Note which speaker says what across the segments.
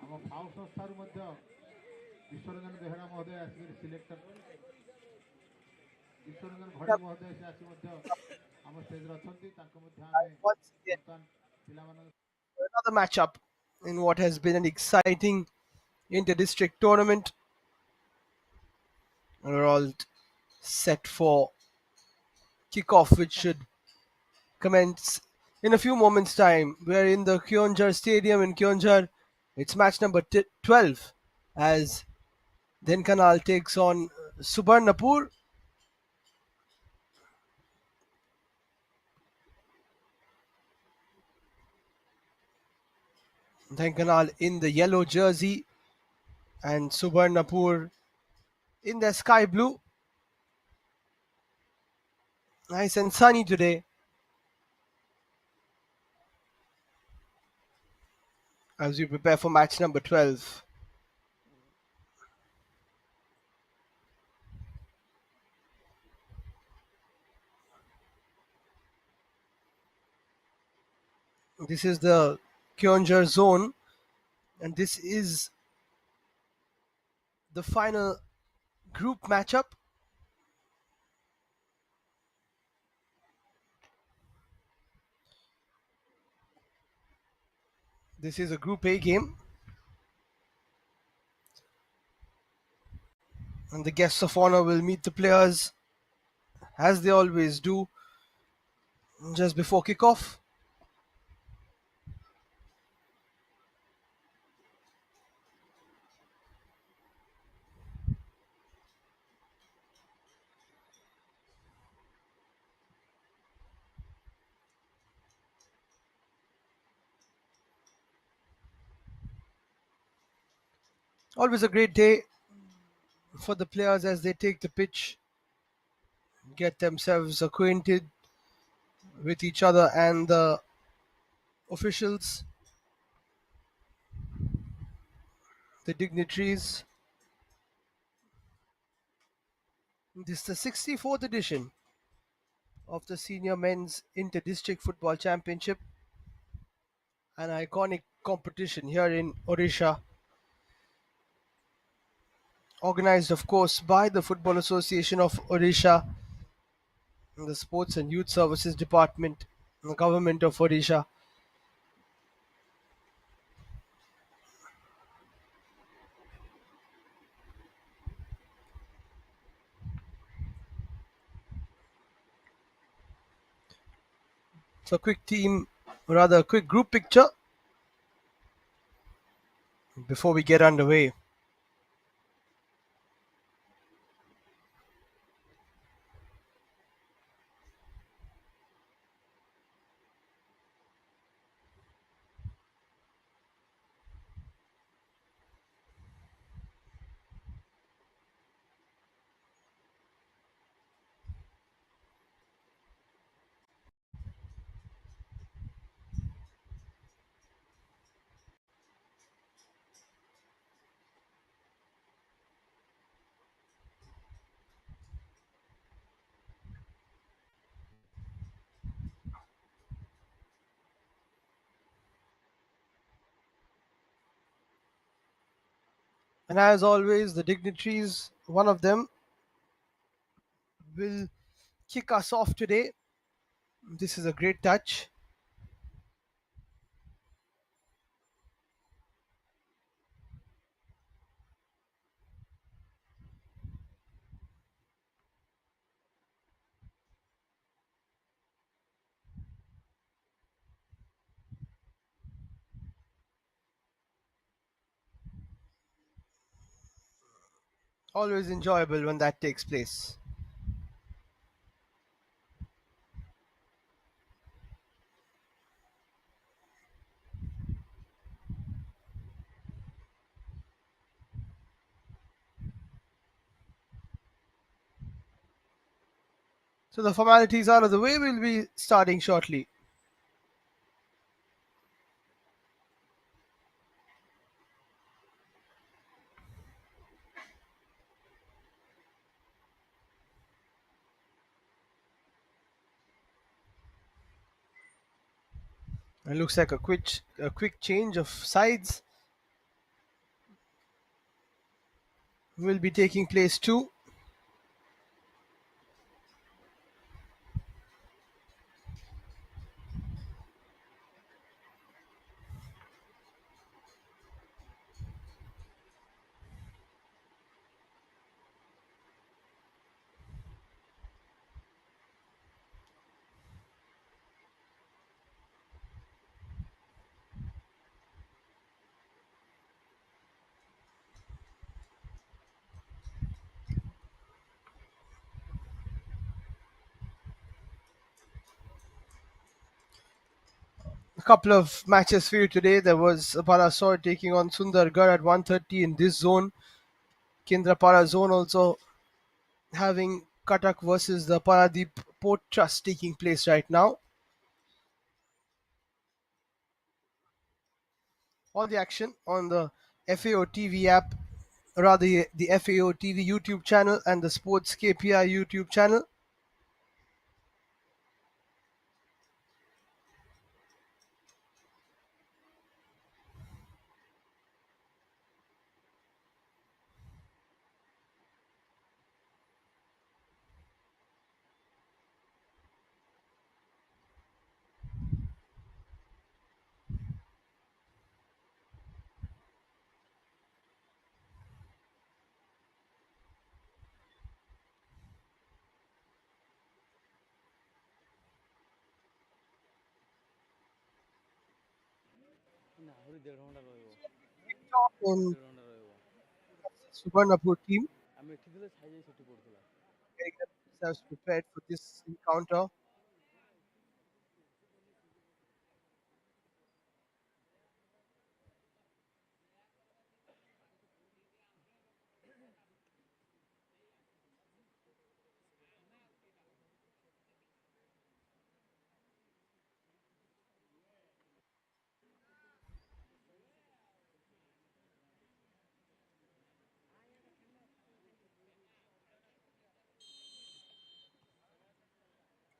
Speaker 1: ଆମ ଫାଉ ସଂସ୍ଥାରୁ ମଧ୍ୟ ବିଶ୍ୱରଞ୍ଜନ ବେହେରା ମହୋଦୟ ଆସିକରି ସିଲେକ୍ଟର ବିଶ୍ୱରଞ୍ଜନ ଘଡ଼ି
Speaker 2: Yep.
Speaker 1: ମହୋଦୟ ସେ ଆସି ମଧ୍ୟ ଆମ ଷ୍ଟେଜ୍ରେ ଅଛନ୍ତି ତାଙ୍କୁ ମଧ୍ୟ ଆମେ
Speaker 2: Once again,
Speaker 1: ବର୍ତ୍ତମାନ ପିଲାମାନଙ୍କ
Speaker 2: another matchup in what has been an exciting inter-district tournament. We're all set for kickoff, which should commence in a few moments' time. We're in the Keonjhar Stadium in Keonjhar. It's match number 12 as Dhenkanal takes on Subarnapur. Dhenkanal in the yellow jersey and Subarnapur in their sky blue. Nice and sunny today as we prepare for match number 12. This is the Keonjhar zone, and this is the final group matchup. This is a Group A game, and the guests of honor will meet the players as they always do just before kickoff. Always a great day for the players as they take the pitch, get themselves acquainted with each other and the officials, the dignitaries. This is the 64th edition of the Senior Men's Inter-District Football Championship, an iconic competition here in Odisha, organized of course by the Football Association of Odisha, the Sports and Youth Services Department, the Government of Odisha. So a quick group picture before we get underway. And as always, the dignitaries, one of them, will kick us off today. This is a great touch. Always enjoyable when that takes place. So the formalities out of the way, we'll be starting shortly. It looks like a quick change of sides. will be taking place too. A couple of matches for you today. There was Balasore taking on Sundargarh at 1:30 in this zone. Kendrapara zone also having Katak versus the Paradeep Port Trust taking place right now. All the action on the FAO TV app, rather the FAO TV YouTube channel and the Sports KPI YouTube channel. In Subarnapur team getting themselves prepared for this encounter.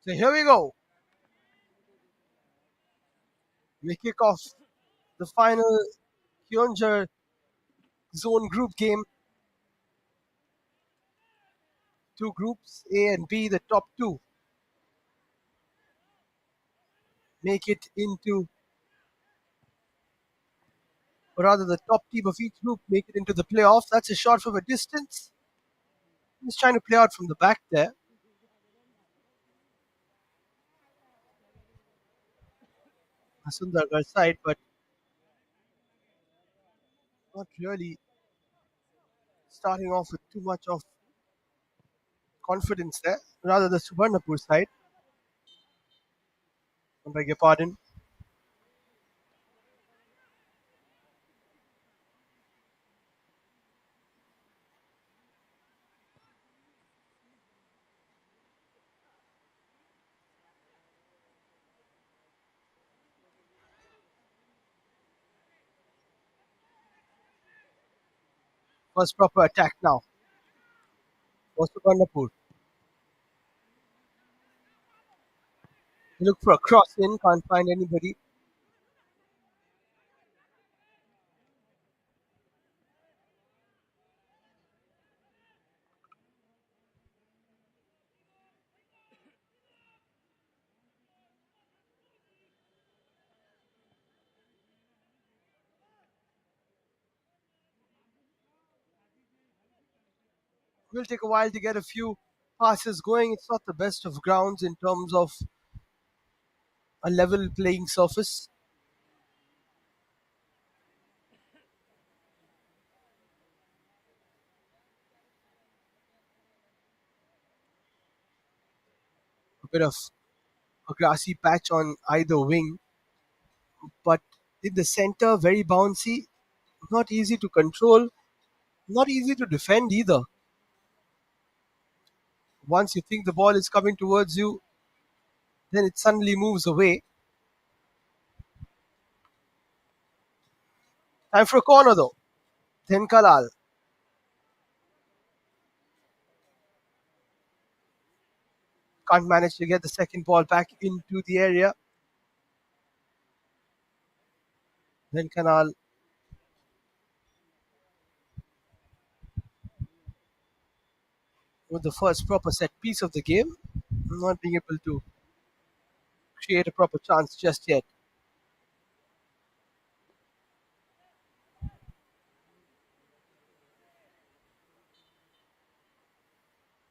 Speaker 2: So here we go. We kick off the final Keonjhar zone group game. Two groups, A and B, the top two make it into, or rather the top team of each group make it into the playoffs. That's a shot from a distance. He's trying to play out from the back there. Sundargarh side, but not really starting off with too much of confidence there. Rather the Subarnapur side. I beg your pardon. First proper attack now for Subarnapur. They look for a cross in, can't find anybody. Will take a while to get a few passes going. It's not the best of grounds in terms of a level playing surface. A bit of a grassy patch on either wing, but in the center, very bouncy, not easy to control, not easy to defend either. Once you think the ball is coming towards you, then it suddenly moves away. Time for a corner though. Dhenkanal can't manage to get the second ball back into the area. Dhenkanal with the first proper set piece of the game, not being able to create a proper chance just yet.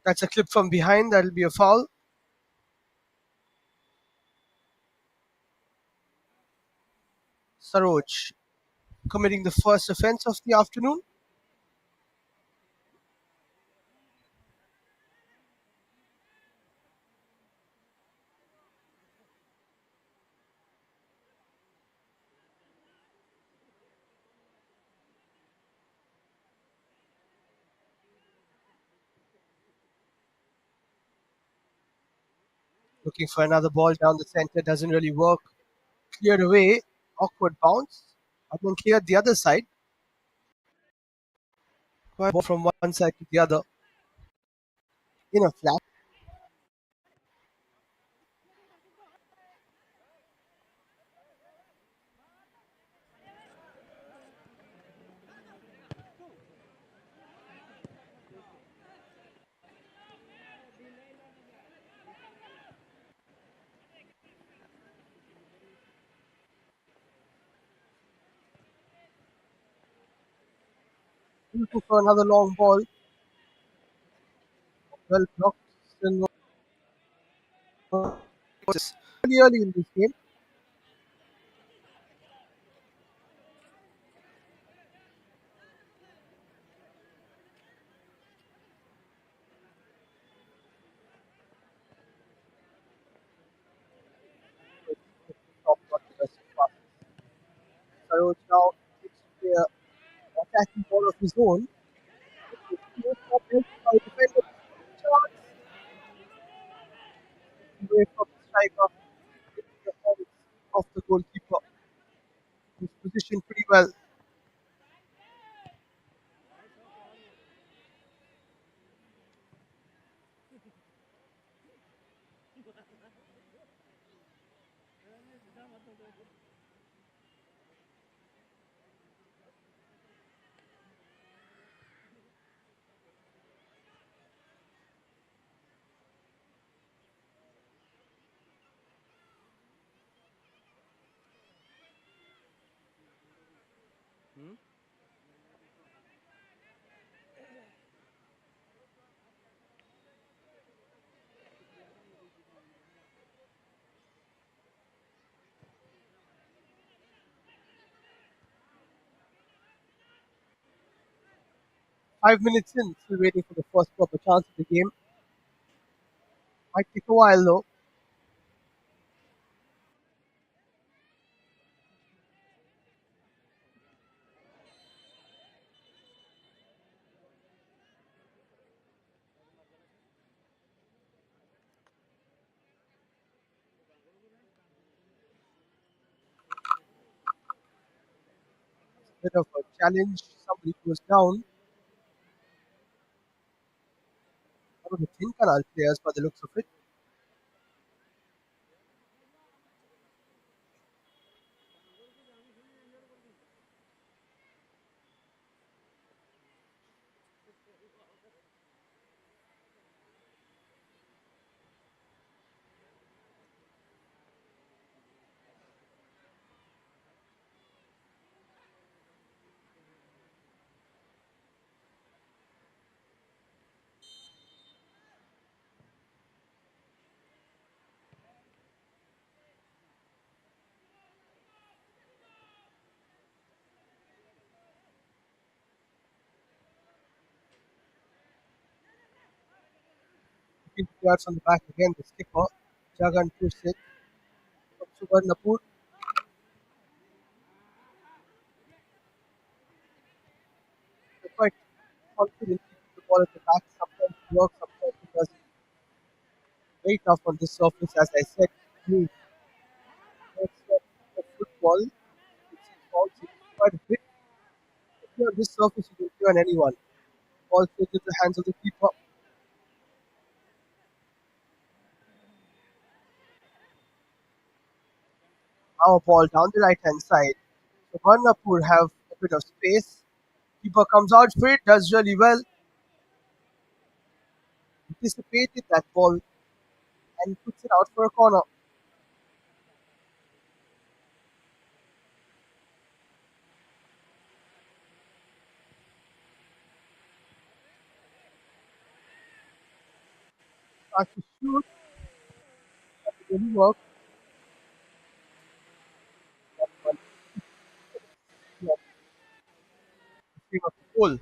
Speaker 2: That's a clip from behind. That'll be a foul. Saroj committing the first offense of the afternoon. Looking for another ball down the center. Doesn't really work. Cleared away. Awkward bounce. And then cleared the other side. Quite ball from one side to the other. In a flat. Looking for another long ball. Well blocked. Still no. Early in this game. Top not the best of passes. Saroj now takes to play a attacking ball of his own. Defender away from the striker, hitting the hands of the goalkeeper, who's positioned pretty well. 5 minutes in, still waiting for the first proper chance of the game. Might take a while though. Bit of a challenge. Somebody goes down. One of the Dhenkanal players by the looks of it. Looking to yards on the back again. The skipper, Jagan Pursit from Subarnapur. They're quite confident keeping the ball at the back. Sometimes it works, sometimes it doesn't. Very tough on this surface, as I said. You the football, it's bouncing quite a bit. If you're on this surface, you can play on anyone. Ball straight into the hands of the keeper. Now a ball down the right hand side. So Subarnapur have a bit of space. Keeper comes out for it, does really well. anticipated that ball and puts it out for a corner. Starts to shoot, but it didn't work. That one came up the goal.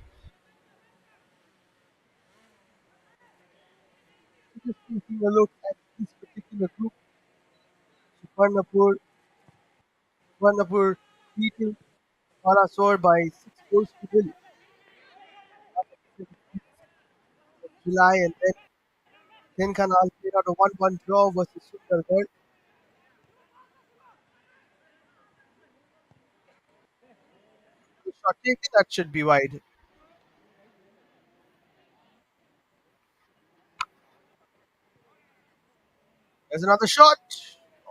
Speaker 2: Just taking a look at this particular group, Subarnapur, Subarnapur beating Balasore by 6 goals to nil in July, and then Dhenkanal played out a 1-1 draw versus Sundargarh. The shot taken, that should be wide. There's another shot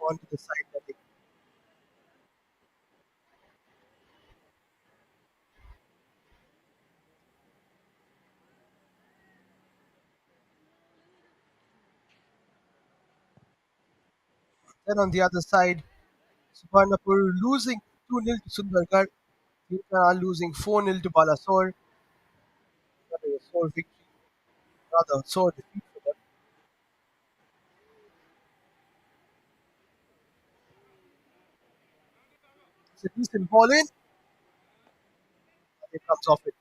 Speaker 2: onto the side netting. Then on the other side, Subarnapur losing 2-0 to Sundargarh. Dhenkanal losing 4-0 to Balasore. That is a sore victory, rather sore defeat for them. It's a decent ball in, and it comes off it.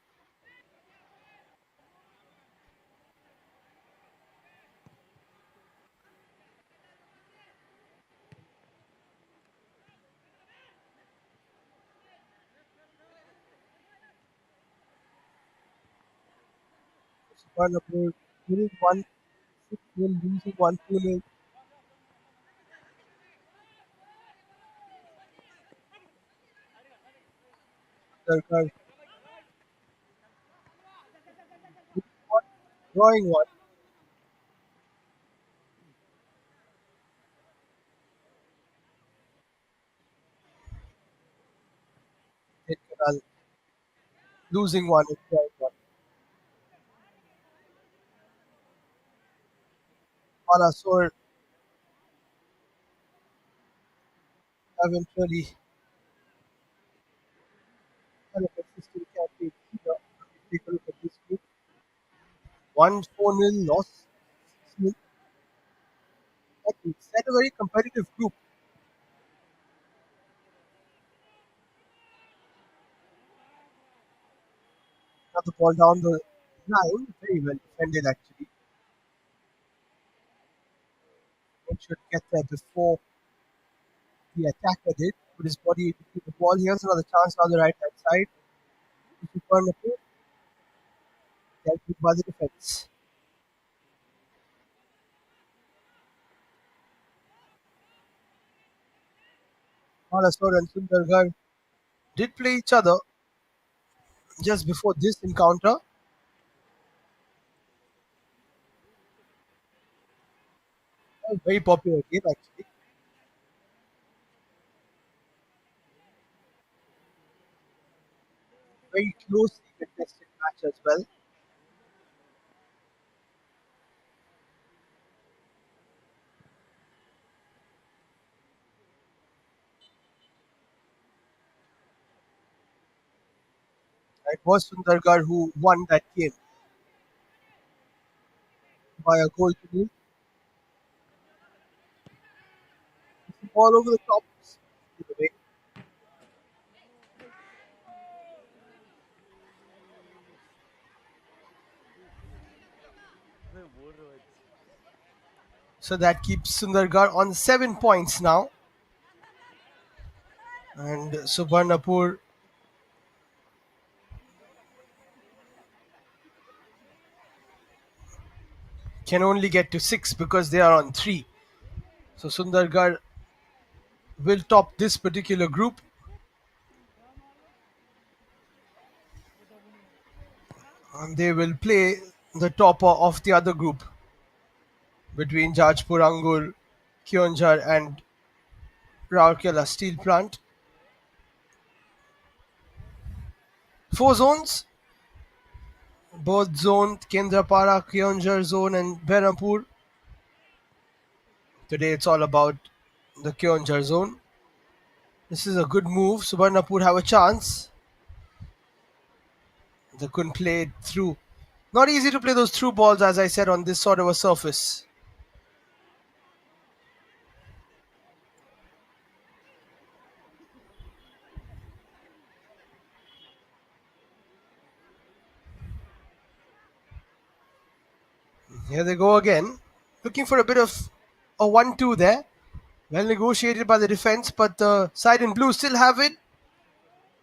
Speaker 2: Subarnapur winning 1-6-0, losing 1-2-0. Sundargarh winning one, drawing one. Dhenkanal losing one and drawing one. Balasore haven't really had a consistent campaign either. Take a look at this group. 1-4-0 loss. 6-0. That makes that a very competitive group. Another ball down the line, very well defended actually. One should get there before the attacker did. Put his body into the ball. Here's another chance on the right hand side. Subarnapur dealt with by the defense. Balasore and Sundargarh did play each other just before this encounter. A very popular game actually. Very closely contested match as well. It was Sundargarh who won that game by a goal to nil. All over the top. Away. So that keeps Sundargarh on 7 points now. And Subarnapur can only get to 6 because they are on 3. So Sundargarh will top this particular group, and they will play the topper of the other group between Jajpur Angur, Keonjhar, and Rourkela Steel Plant. 4 zones, both zone, Kendrapara, Keonjhar zone, and Berhampur. Today it's all about the Keonjhar zone. This is a good move. Subarnapur have a chance. They couldn't play it through. Not easy to play those through balls, as I said, on this sort of a surface. Here they go again. Looking for a bit of a 1-2 there. Well negotiated by the defense, but the side in blue still have it.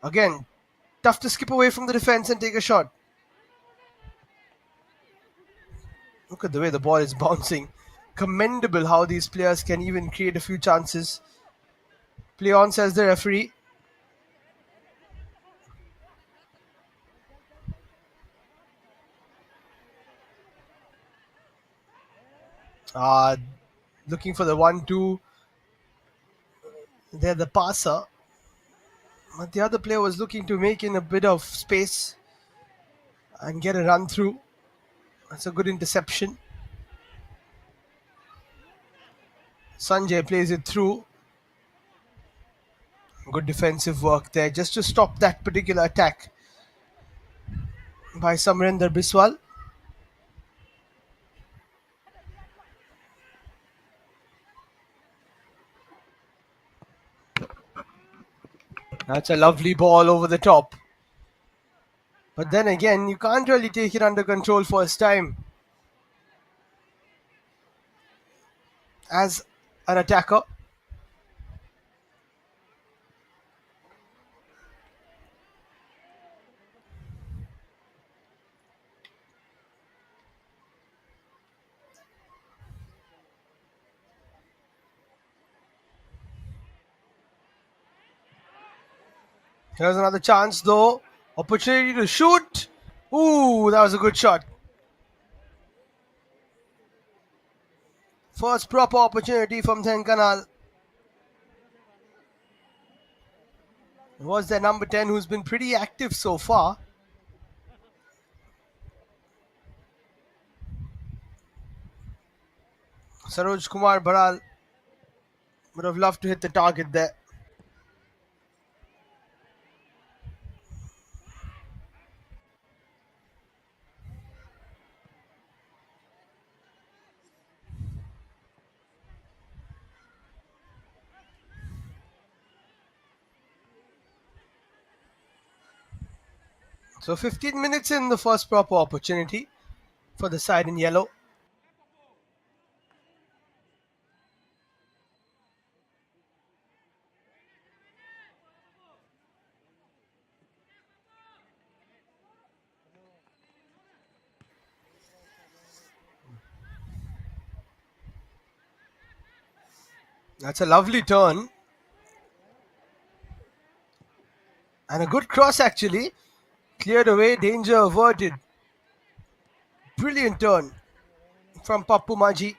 Speaker 2: Again, tough to skip away from the defense and take a shot. Look at the way the ball is bouncing. Commendable how these players can even create a few chances. Play on, says the referee. Uh, Looking for the 1-2. There, the passer. But the other player was looking to make in a bit of space and get a run through. That's a good interception. Sanjay plays it through. Good defensive work there just to stop that particular attack by Samrinder Biswal. That's a lovely ball over the top. But then again, you can't really take it under control first time as an attacker. Here's another chance though. Opportunity to shoot. Ooh, that was a good shot. First proper opportunity from Dhenkanal. It was their number 10 who's been pretty active so far. Saroj Kumar Baral would have loved to hit the target there. So 15 minutes in, the first proper opportunity for the side in yellow. That's a lovely turn. And a good cross actually. Cleared away, danger averted. Brilliant turn from Pappu Maji.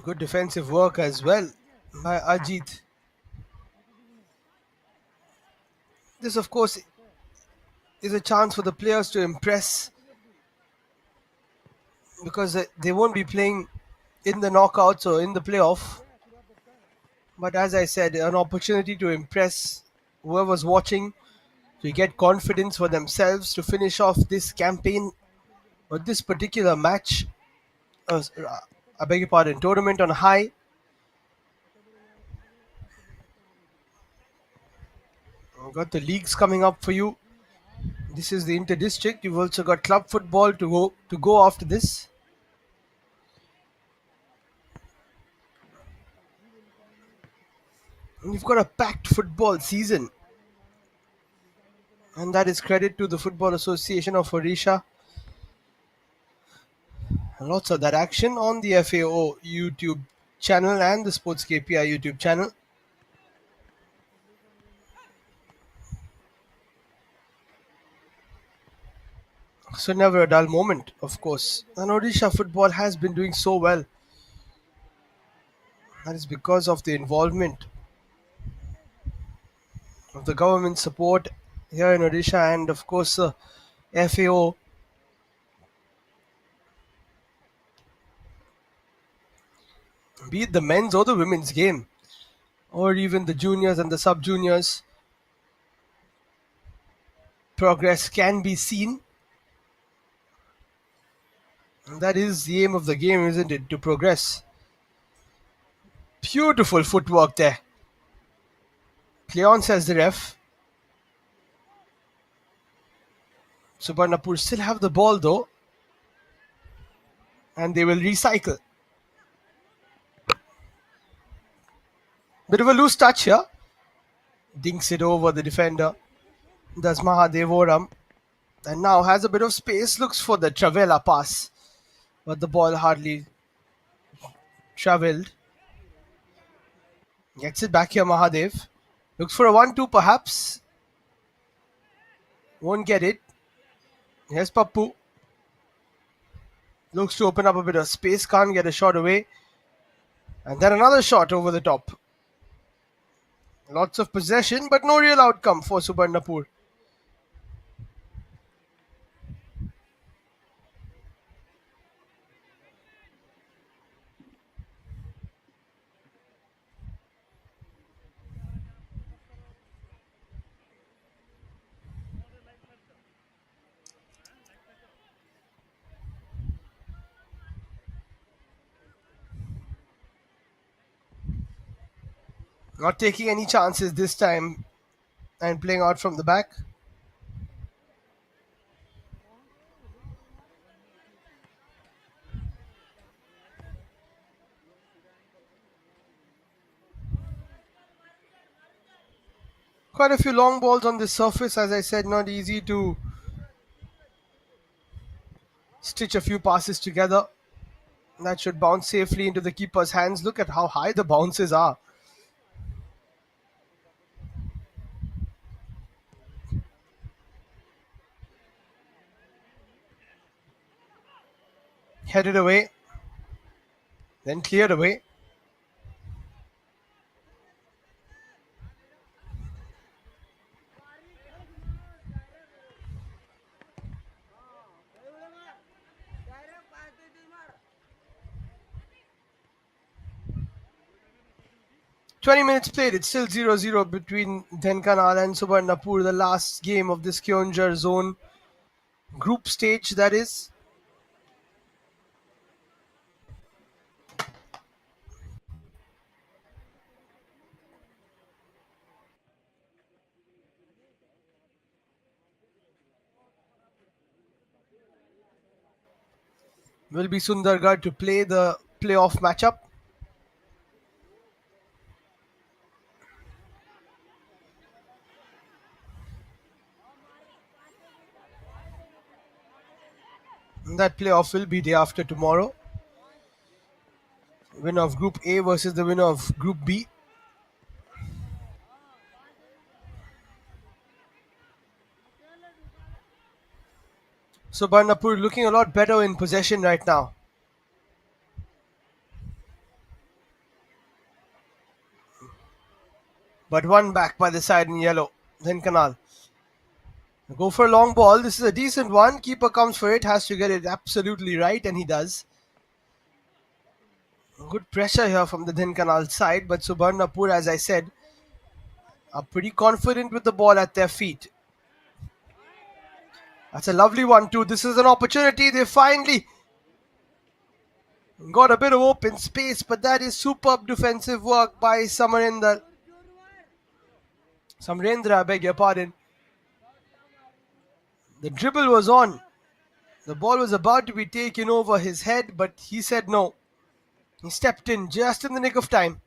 Speaker 2: Good defensive work as well by Ajit. This, of course, is a chance for the players to impress because they won't be playing in the knockouts or in the playoff. But as I said, an opportunity to impress whoever's watching, to get confidence for themselves, to finish off this campaign or this particular match, I beg your pardon, tournament on high. We've got the leagues coming up for you. This is the inter-district. You've also got club football to go after this. And you've got a packed football season. And that is credit to the Football Association of Odisha. And lots of that action on the FAO YouTube channel and the SportsKPI YouTube channel. So never a dull moment, of course. And Odisha football has been doing so well. That is because of the involvement of the government support here in Odisha, and of course FAO. Be it the men's or the women's game, or even the juniors and the sub juniors, progress can be seen. And that is the aim of the game, isn't it? To progress. Beautiful footwork there. Play on, says the ref. Subarnapur still have the ball though, and they will recycle. Bit of a loose touch here. Dinks it over the defender. Does Mahadevoram. And now has a bit of space. Looks for the Travella pass. But the ball hardly travelled. Gets it back here, Mahadev. Looks for a 1-2 perhaps. Won't get it. Here's Pappu. Looks to open up a bit of space. Can't get a shot away. And then another shot over the top. Lots of possession, but no real outcome for Subarnapur. Not taking any chances this time and playing out from the back. Quite a few long balls on this surface, as I said, not easy to stitch a few passes together. That should bounce safely into the keeper's hands. Look at how high the bounces are. Headed away, then cleared away. "20 minutes played, it's still 0-0 between Dhenkanal and Subarnapur, the last game of this Keonjhar zone group stage, that is. Will be Sundargarh to play the playoff matchup. That playoff will be day after tomorrow. Winner of Group A versus the winner of Group B. Subarnapur looking a lot better in possession right now. But one back by the side in yellow. Dhenkanal. Go for a long ball. This is a decent one. Keeper comes for it. Has to get it absolutely right, and he does. Good pressure here from the Dhenkanal side, but Subarnapur, as I said, are pretty confident with the ball at their feet. That's a lovely one too. This is an opportunity. They finally got a bit of open space, but that is superb defensive work by Samarendra. I beg your pardon. The dribble was on. The ball was about to be taken over his head, but he said no. He stepped in just in the nick of time.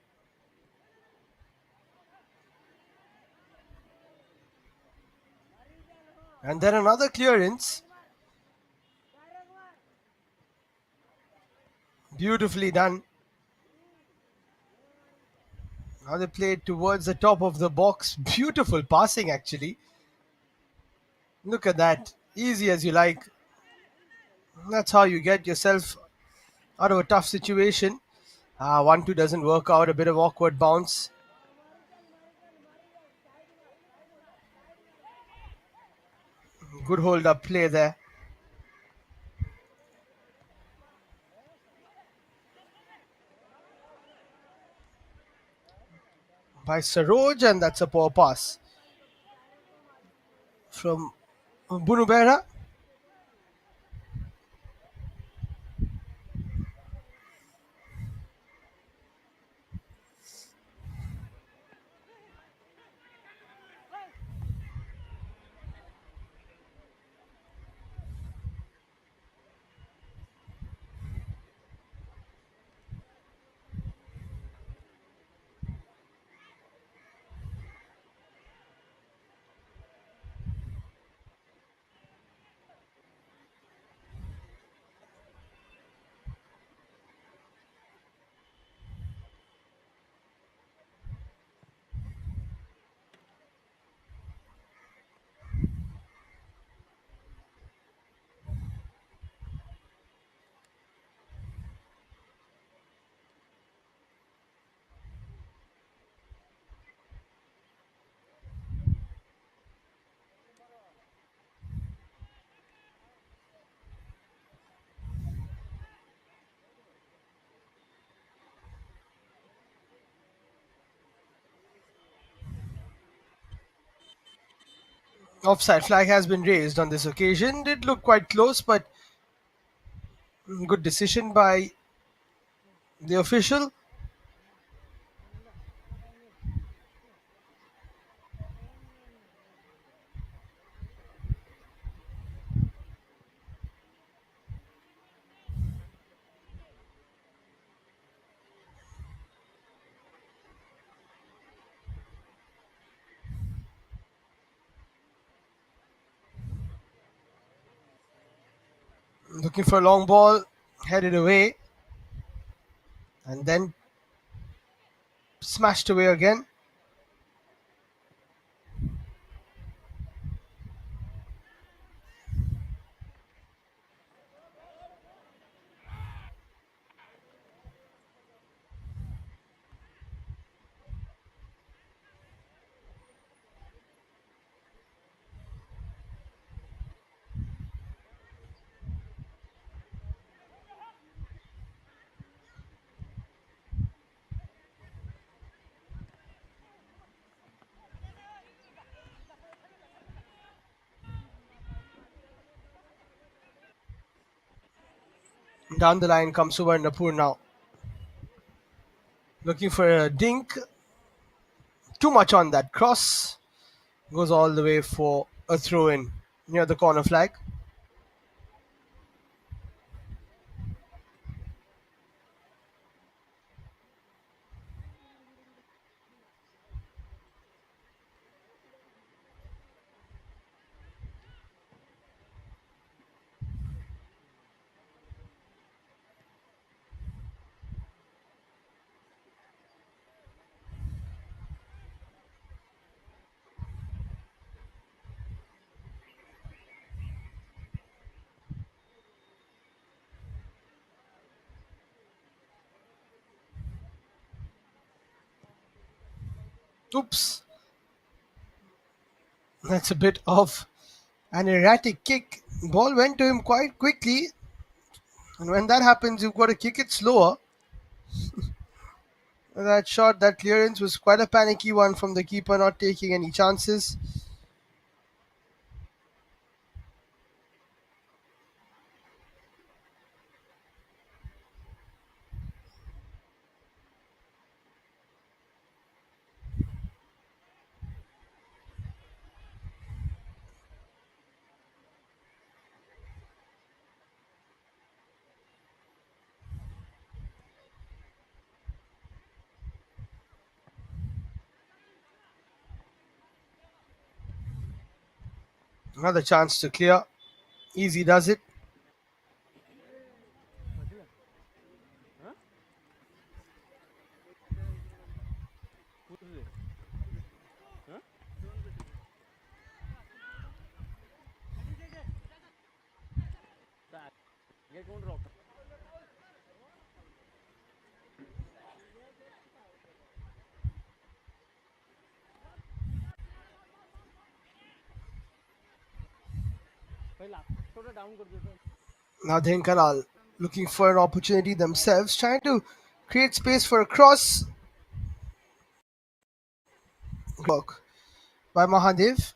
Speaker 2: And then another clearance. Beautifully done. Now they played towards the top of the box. Beautiful passing, actually. Look at that. Easy as you like. That's how you get yourself out of a tough situation. 1-2 doesn't work out. A bit of awkward bounce. Good hold up play there by Saroj, and that's a poor pass from Bunubera. Offside flag has been raised on this occasion. Did look quite close, but good decision by the official. Looking for a long ball, headed away, and then smashed away again. Down the line comes Subarnapur now. Looking for a dink. Too much on that cross. Goes all the way for a throw in near the corner flag. Oops. That's a bit of an erratic kick. Ball went to him quite quickly. And when that happens, you've got to kick it slower. That shot, that clearance was quite a panicky one from the keeper, not taking any chances. Another chance to clear. Easy does it. Now Dhenkanal looking for an opportunity themselves, trying to create space for a cross. Work by Mahadev,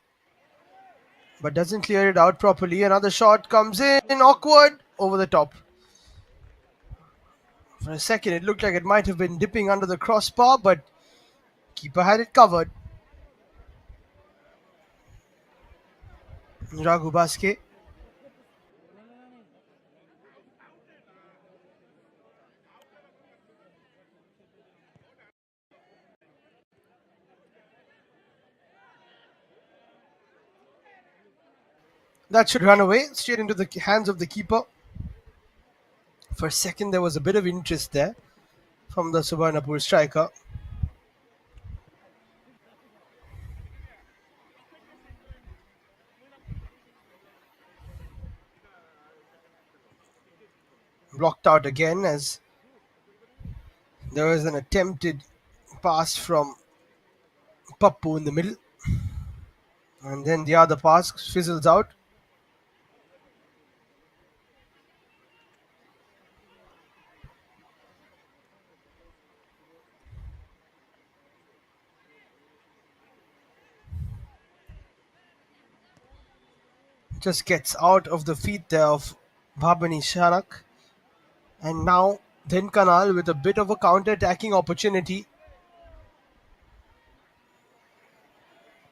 Speaker 2: but doesn't clear it out properly. Another shot comes in, awkward, over the top. For a second, it looked like it might have been dipping under the crossbar, but keeper had it covered. Raghu Baske. That should run away straight into the hands of the keeper. For a second, there was a bit of interest there from the Subarnapur striker. Blocked out again as there was an attempted pass from Pappu in the middle. And then the other pass fizzles out. Just gets out of the feet there of Bhabani Shanak. And now Dhenkanal with a bit of a counter-attacking opportunity.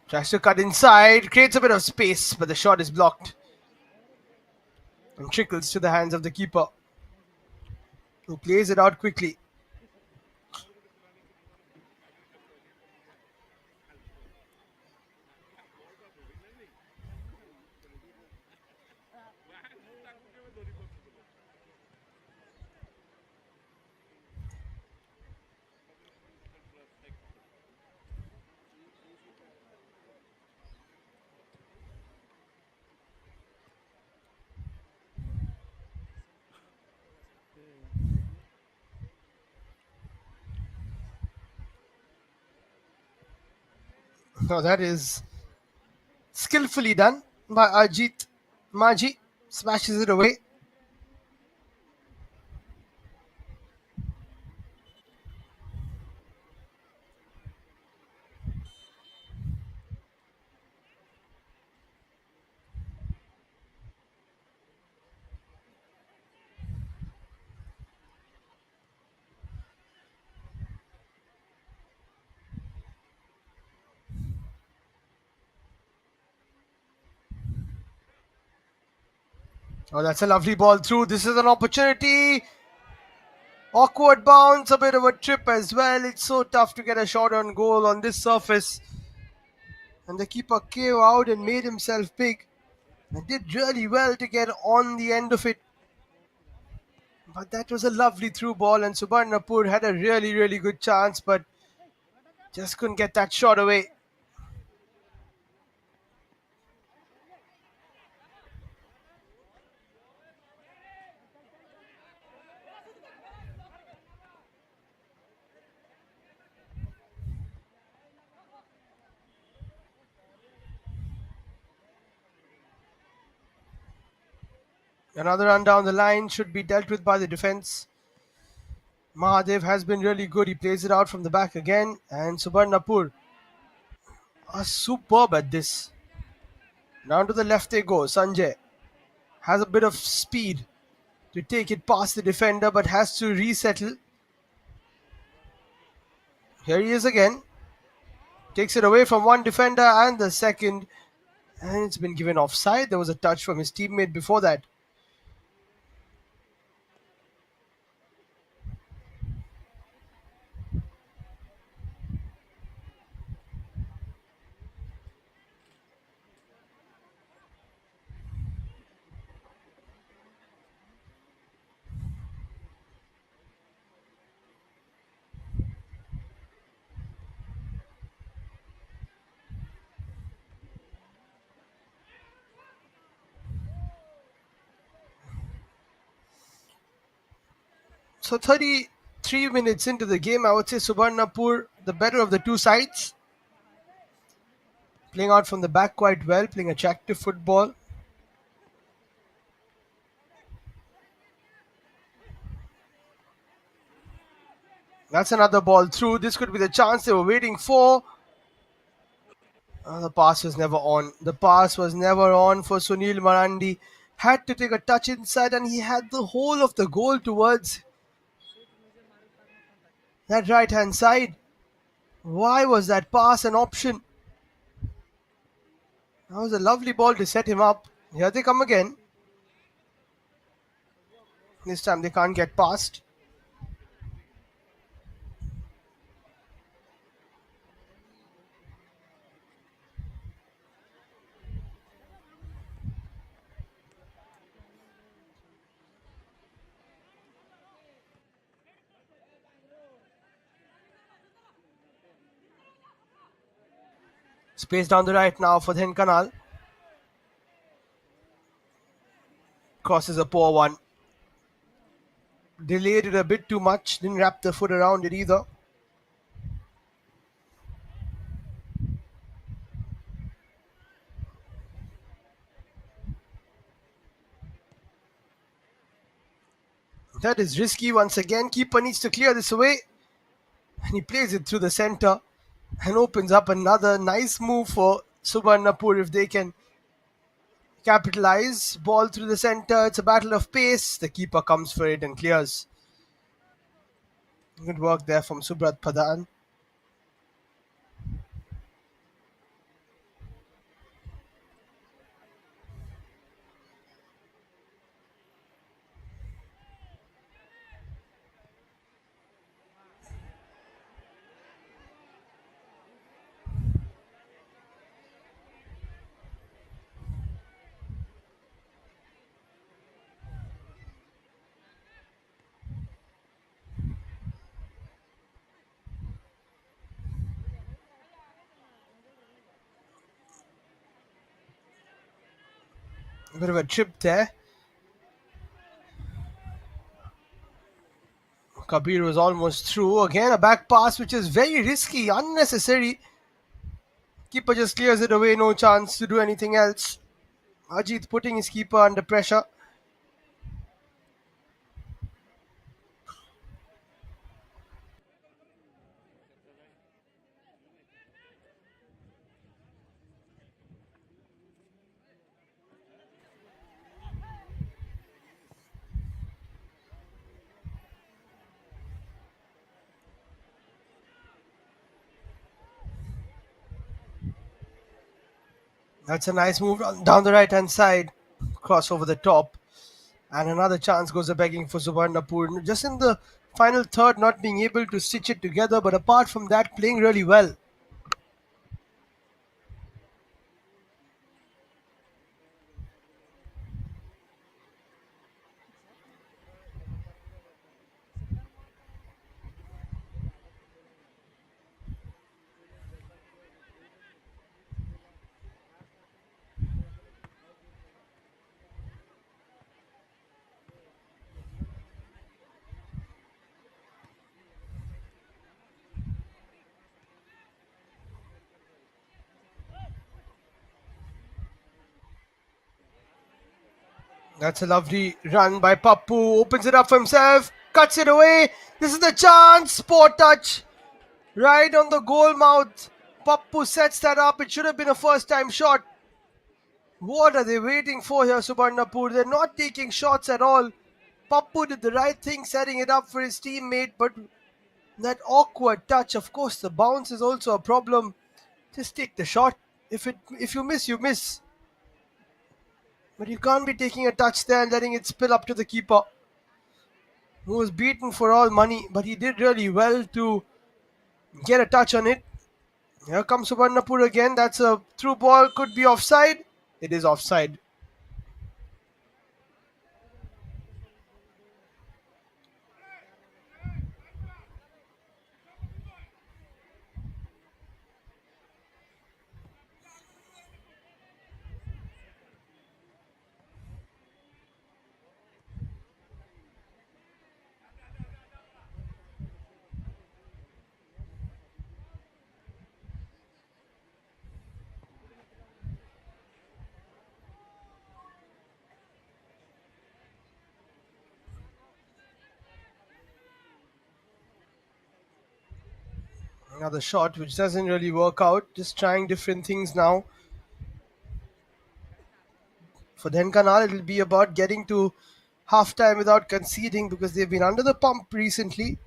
Speaker 2: Tries to cut inside, creates a bit of space, but the shot is blocked. And trickles to the hands of the keeper, who plays it out quickly. Now that is skillfully done by Ajit Maji. Smashes it away. Oh, that's a lovely ball through. This is an opportunity. Awkward bounce, a bit of a trip as well. It's so tough to get a shot on goal on this surface. And the keeper came out and made himself big. And did really well to get on the end of it. But that was a lovely through ball, and Subarnapur had a really, really good chance, but just couldn't get that shot away. Another run down the line should be dealt with by the defense. Mahadev has been really good. He plays it out from the back again, and Subarnapur are superb at this. Down to the left they go. Sanjay has a bit of speed to take it past the defender, but has to resettle. Here he is again. Takes it away from one defender and the second, and it's been given offside. There was a touch from his teammate before that. So 33 minutes into the game, I would say Subarnapur, the better of the two sides. Playing out from the back quite well, playing attractive football. That's another ball through. This could be the chance they were waiting for. The pass was never on. The pass was never on for Sunil Marandi. Had to take a touch inside, and he had the whole of the goal towards that right hand side. Why was that pass an option? That was a lovely ball to set him up. Here they come again. This time they can't get past. Space down the right now for Dhenkanal. Crosses a poor one. Delayed it a bit too much. Didn't wrap the foot around it either. That is risky once again. Keeper needs to clear this away. And he plays it through the center and opens up another nice move for Subarnapur if they can capitalize. Ball through the center. It's a battle of pace. The keeper comes for it and clears. Good work there from Subrat Pradhan. A bit of a trip there. Kabir was almost through. Again, a back pass which is very risky, unnecessary. Keeper just clears it away, no chance to do anything else. Ajit putting his keeper under pressure. That's a nice move down the right hand side. Cross over the top. And another chance goes a begging for Subarnapur. Just in the final third, not being able to stitch it together. But apart from that, playing really well. That's a lovely run by Pappu. Opens it up for himself. Cuts it away. This is the chance. Poor touch. Right on the goal mouth. Pappu sets that up. It should have been a first time shot. What are they waiting for here, Subarnapur? They're not taking shots at all. Pappu did the right thing, setting it up for his teammate, but that awkward touch, of course, the bounce is also a problem. Just take the shot. If you miss, you miss. But you can't be taking a touch there and letting it spill up to the keeper, who was beaten for all money, but he did really well to get a touch on it. Here comes Subarnapur again. That's a through ball, could be offside. It is offside. Another shot which doesn't really work out. Just trying different things now. For Dhenkanal, it'll be about getting to halftime without conceding because they've been under the pump recently.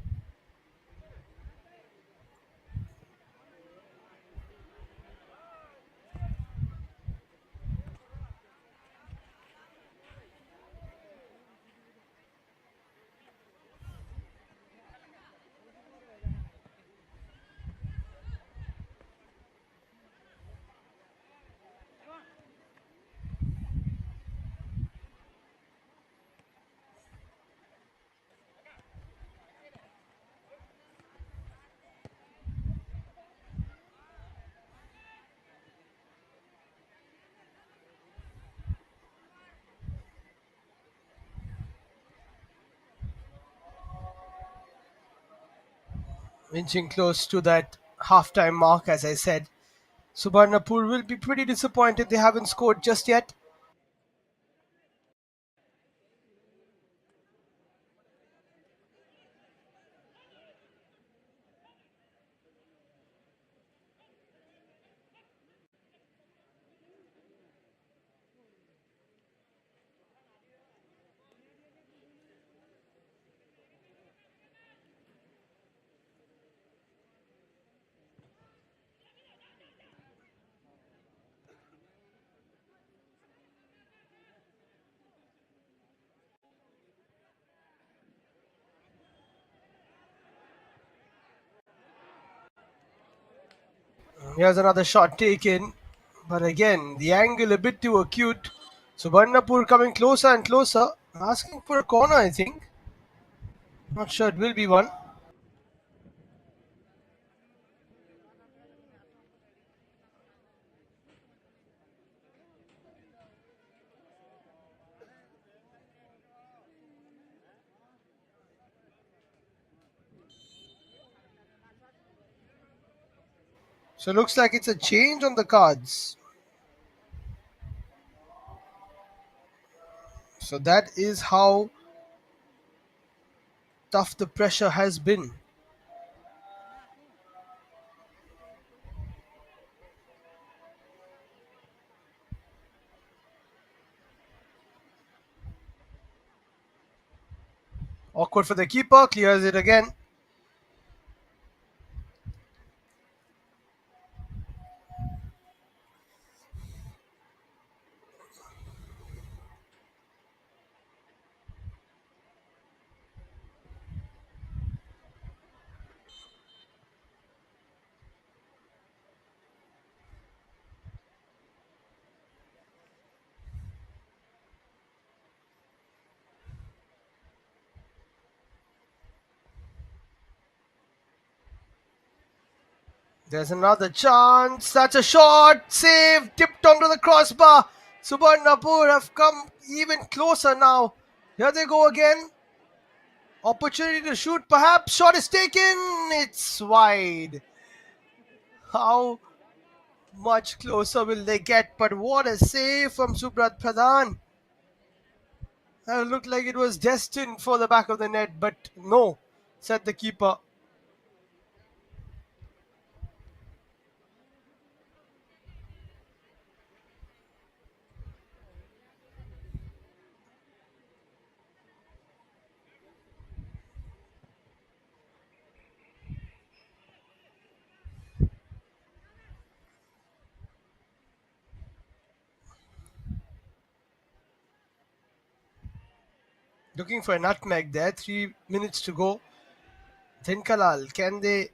Speaker 2: Inching close to that halftime mark, as I said. Subarnapur will be pretty disappointed they haven't scored just yet. Here's another shot taken, but again, the angle a bit too acute. Subarnapur coming closer and closer, asking for a corner, I think. Not sure it will be one. So looks like it's a change on the cards. So that is how tough the pressure has been. Awkward for the keeper, clears it again. There's another chance. That's a shot. Save. Tipped onto the crossbar. Subarnapur have come even closer now. Here they go again. Opportunity to shoot, perhaps. Shot is taken. It's wide. How much closer will they get? But what a save from Subrat Pradhan. It looked like it was destined for the back of the net, but no, said the keeper. Looking for a nutmeg there. 3 minutes to go. Dhenkanal, can they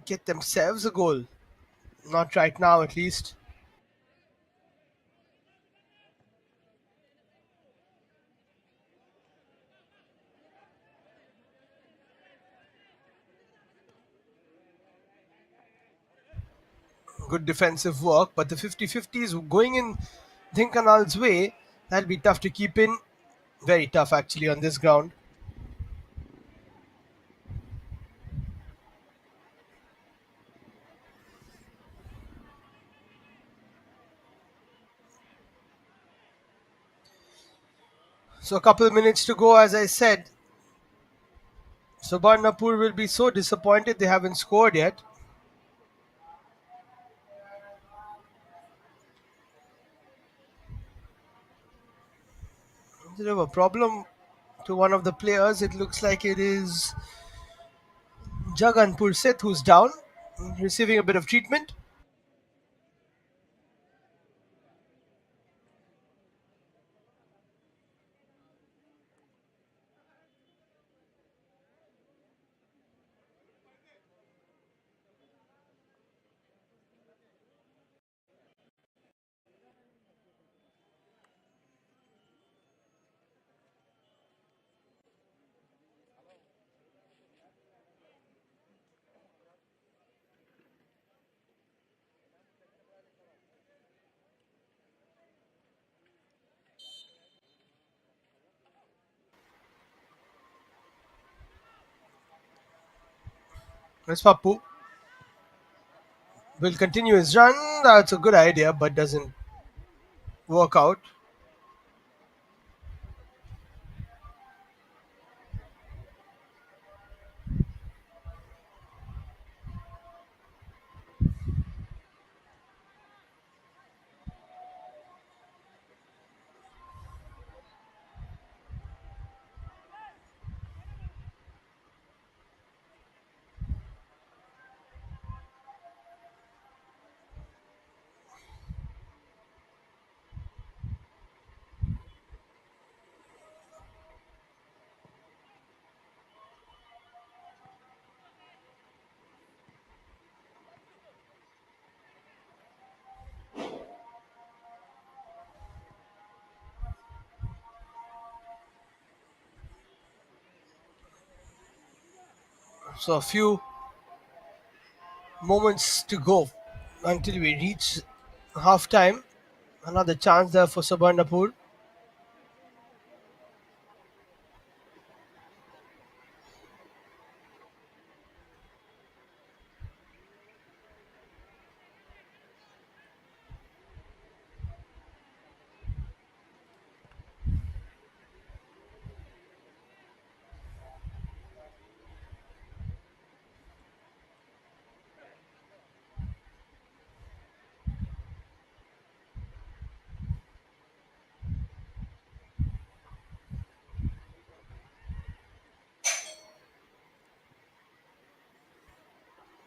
Speaker 2: get themselves a goal? Not right now, at least. Good defensive work, but the 50-50 is going in Dhenkanal's way. That'll be tough to keep in. Very tough, actually, on this ground. So a couple of minutes to go, as I said. Subarnapur will be so disappointed they haven't scored yet. Bit of a problem to one of the players. It looks like it is Jaganpur Seth who's down, receiving a bit of treatment. As Papu will continue his run. That's a good idea, but doesn't work out. So a few moments to go until we reach half time. Another chance there for Subarnapur.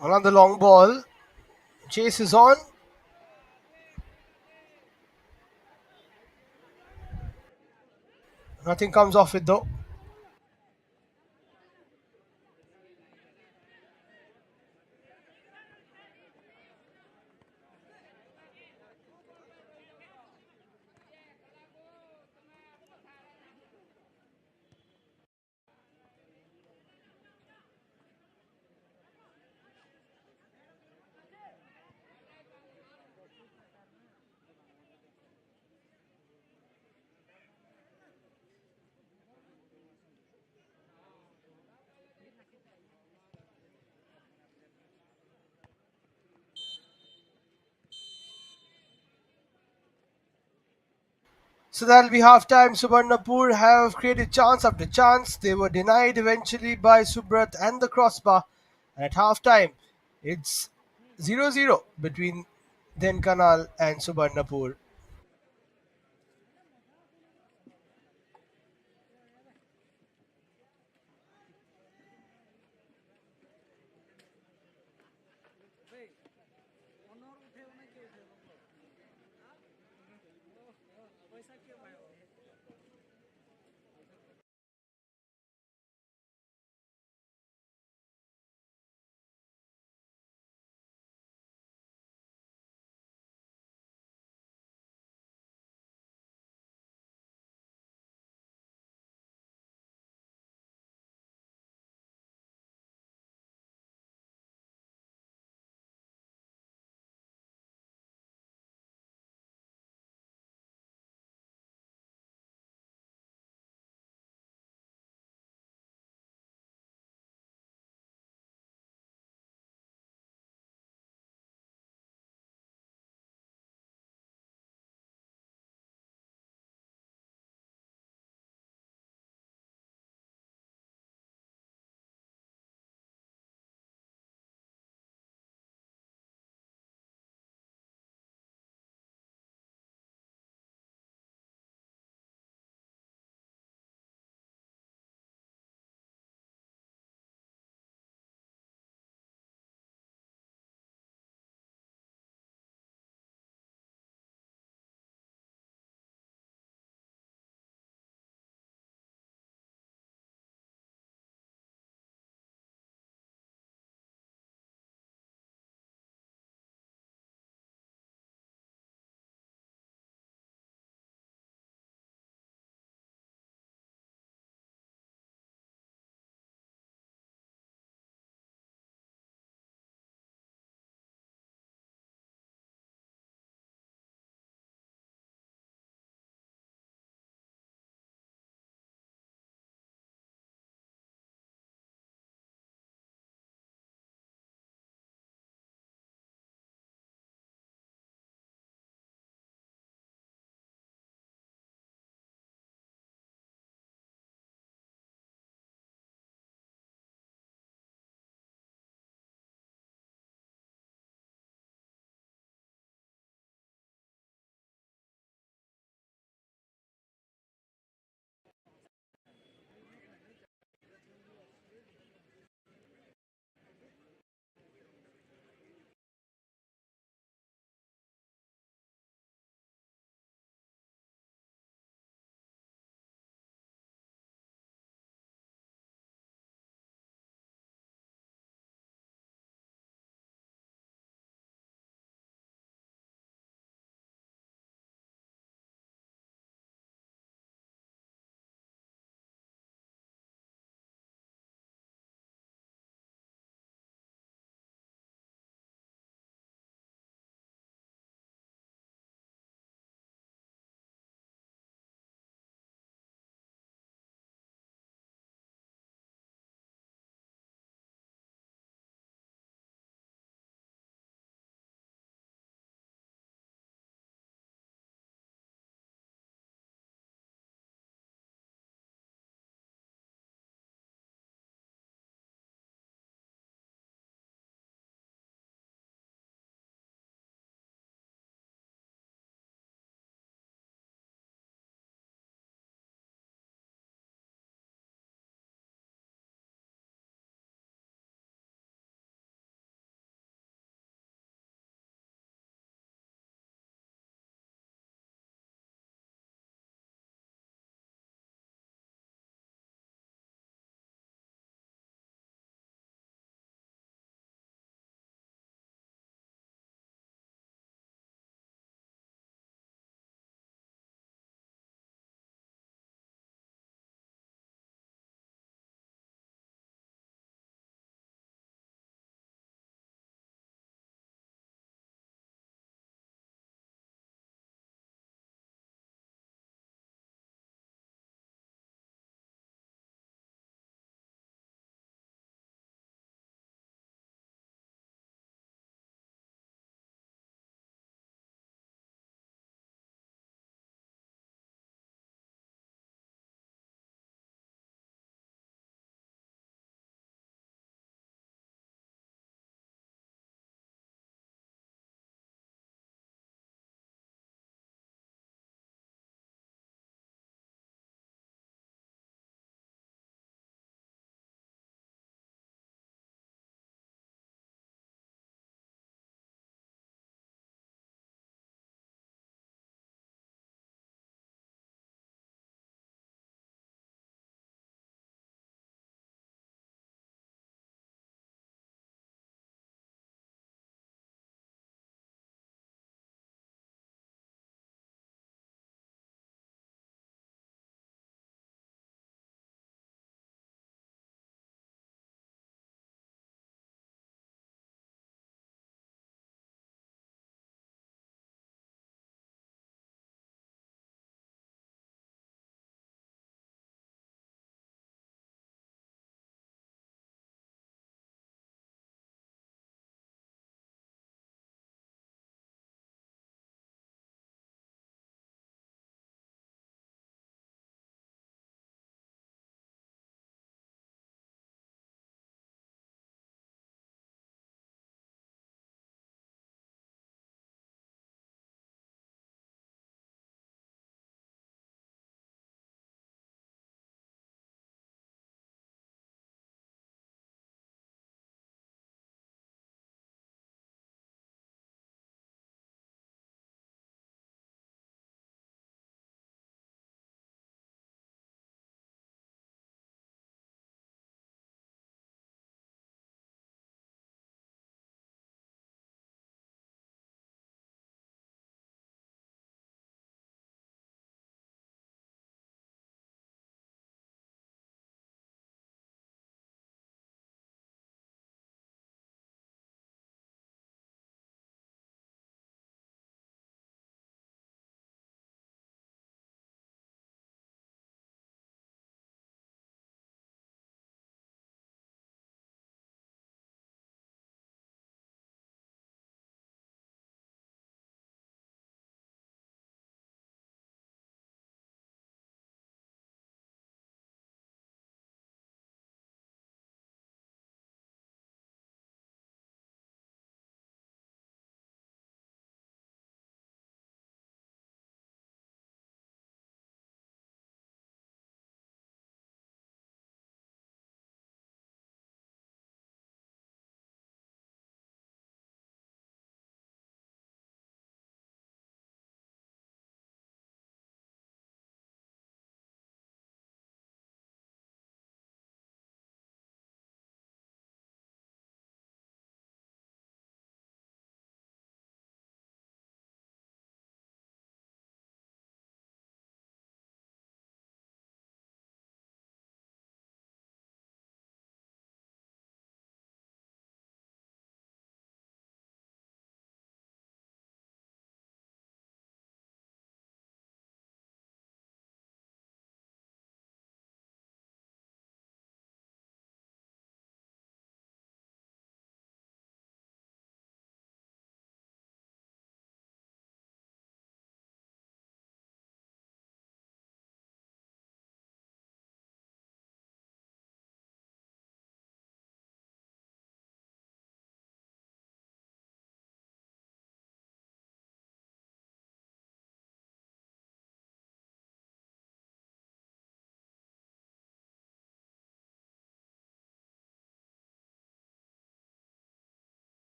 Speaker 2: Another long ball. Chase is on. Nothing comes off it though. So that'll be half time. Subarnapur have created chance after chance. They were denied eventually by Subrat and the crossbar. And at half time, it's 0-0 between Dhenkanal and Subarnapur.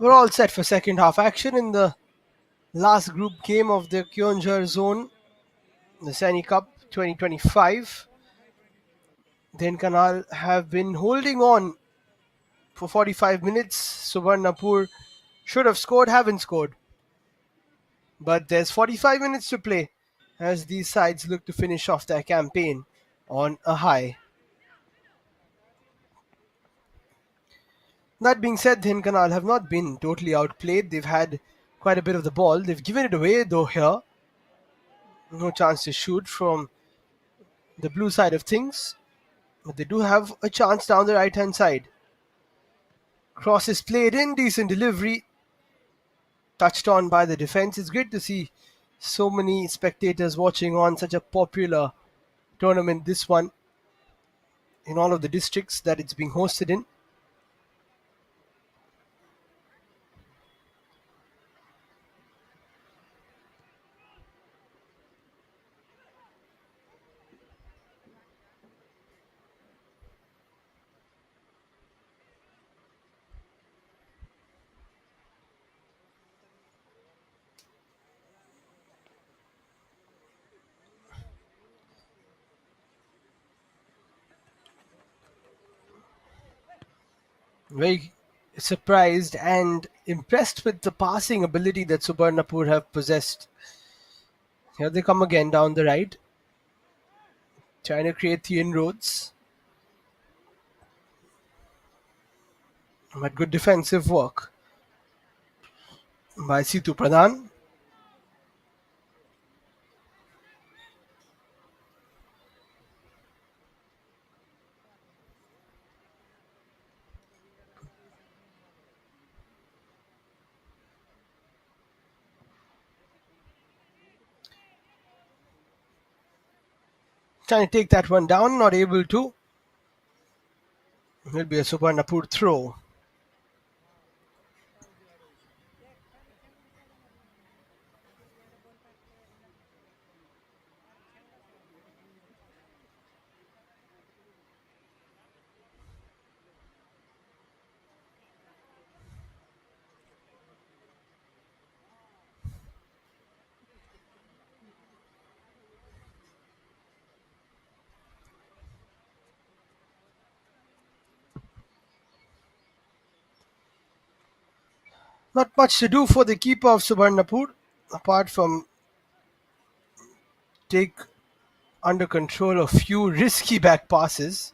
Speaker 2: We're all set for second half action in the last group game of the Keonjhar zone, the Sahani Cup 2025. Dhenkanal have been holding on for 45 minutes. Subarnapur should have scored, haven't scored. But there's 45 minutes to play as these sides look to finish off their campaign on a high. That being said, Dhenkanal have not been totally outplayed. They've had quite a bit of the ball. They've given it away though here. No chance to shoot from the blue side of things. But they do have a chance down the right hand side. Cross is played in, decent delivery. Touched on by the defense. It's great to see so many spectators watching on such a popular tournament, this one, in all of the districts that it's being hosted in. Very surprised and impressed with the passing ability that Subarnapur have possessed. Here they come again down the right, trying to create the inroads. But good defensive work by Situ Pradhan. Trying to take that one down, not able to. Will be a Subarnapur throw. Not much to do for the keeper of Subarnapur apart from take under control a few risky back passes.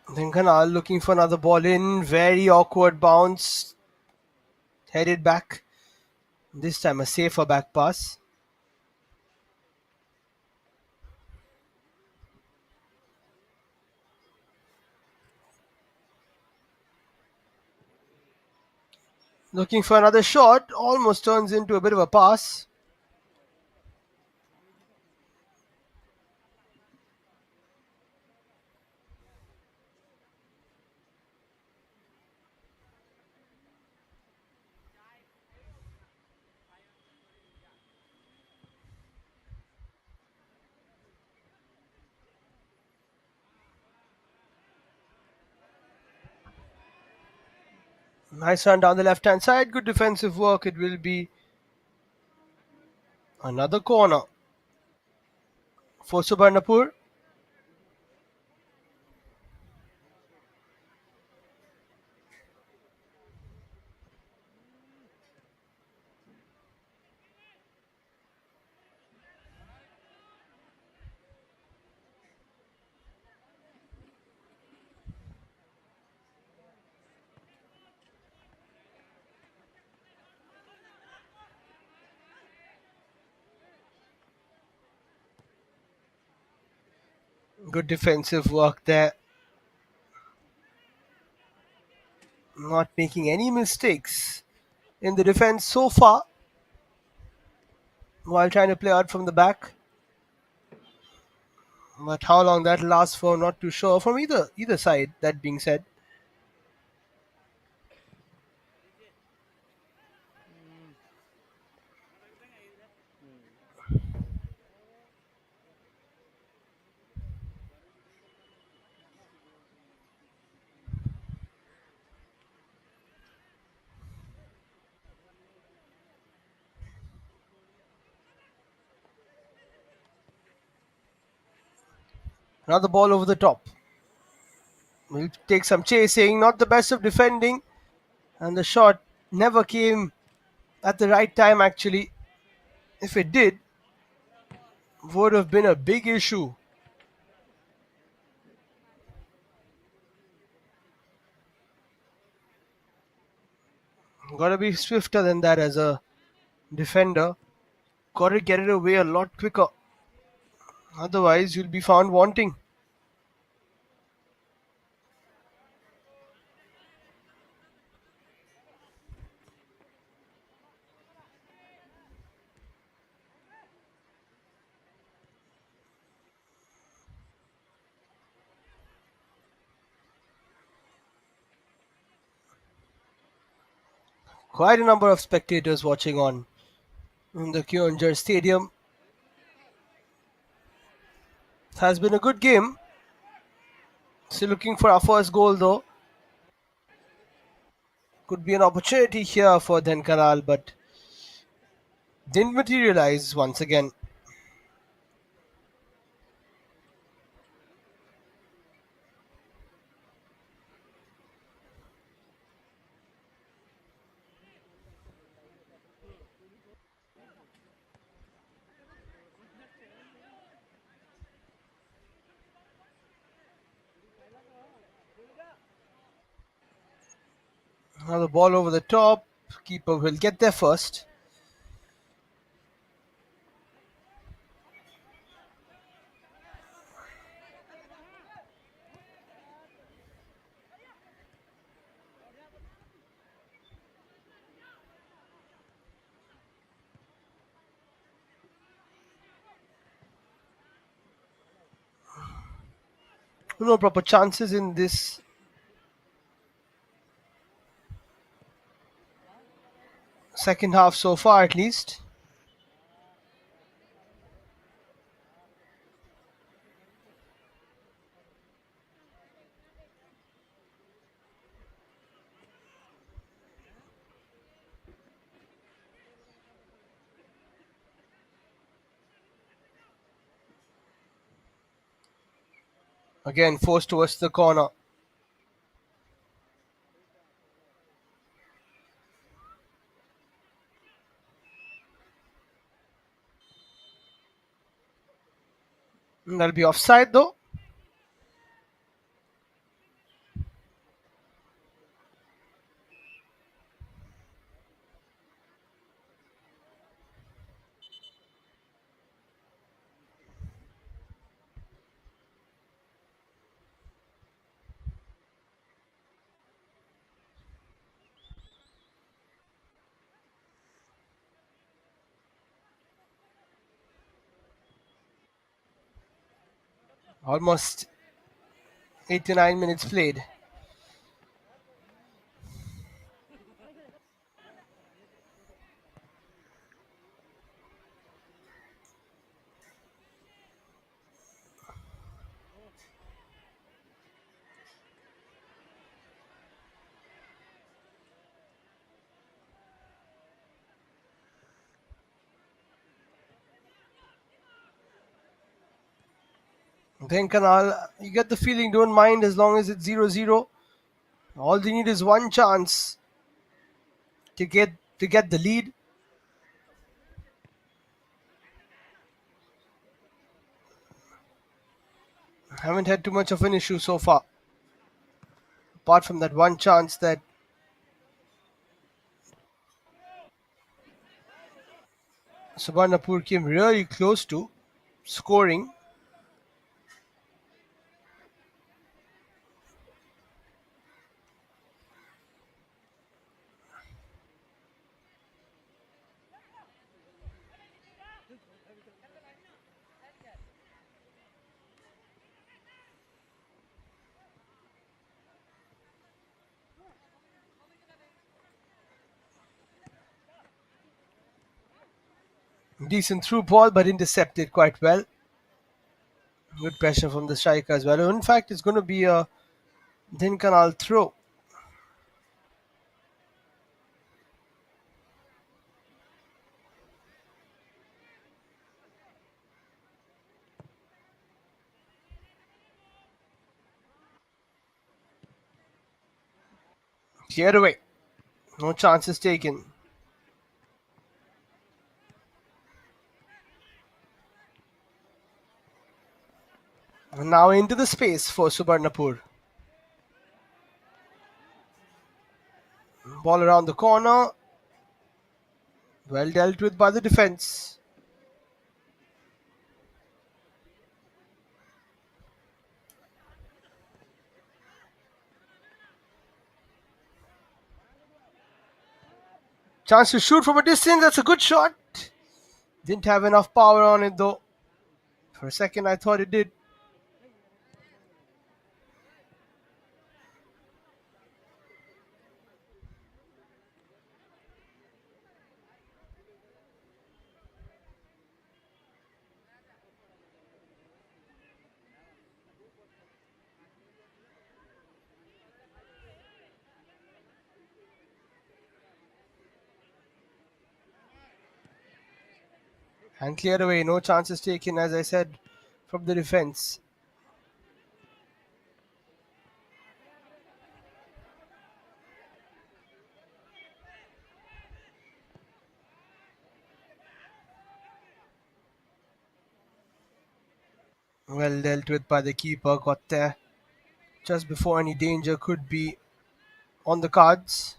Speaker 2: Dhenkanal looking for another ball in. Very awkward bounce. Headed back. This time a safer back pass. Looking for another shot. Almost turns into a bit of a pass. Nice run down the left hand side. Good defensive work. It will be another corner for Subarnapur. Good defensive work there. Not making any mistakes in the defense so far while trying to play out from the back. But how long that lasts for, not too sure from either side. That being said, another ball over the top. Will take some chasing. Not the best of defending, and the shot never came at the right time. Actually, if it did, would have been a big issue. Gotta be swifter than that as a defender. Gotta get it away a lot quicker. Otherwise, you'll be found wanting. Quite a number of spectators watching on in the Keonjhar Stadium. It has been a good game. Still looking for our first goal though. Could be an opportunity here for Dhenkanal, but didn't materialize once again. Now the ball over the top. Keeper will get there first. No proper chances in this second half so far, at least. Again, forced towards the corner. That'll be offside though. Almost 89 minutes played. Dhenkanal, you get the feeling don't mind as long as it's 0-0. All they need is one chance to get the lead. Haven't had too much of an issue so far, apart from that one chance that Subarnapur came really close to scoring. Decent through ball, but intercepted quite well. Good pressure from the striker as well. In fact, it's going to be a Dhenkanal throw. Cleared away. No chances taken. And now into the space for Subarnapur. Ball around the corner. Well dealt with by the defense. Chance to shoot from a distance. That's a good shot. Didn't have enough power on it though. For a second, I thought it did. And cleared away. No chances taken, as I said, from the defense. Well dealt with by the keeper. Got there just before any danger could be on the cards.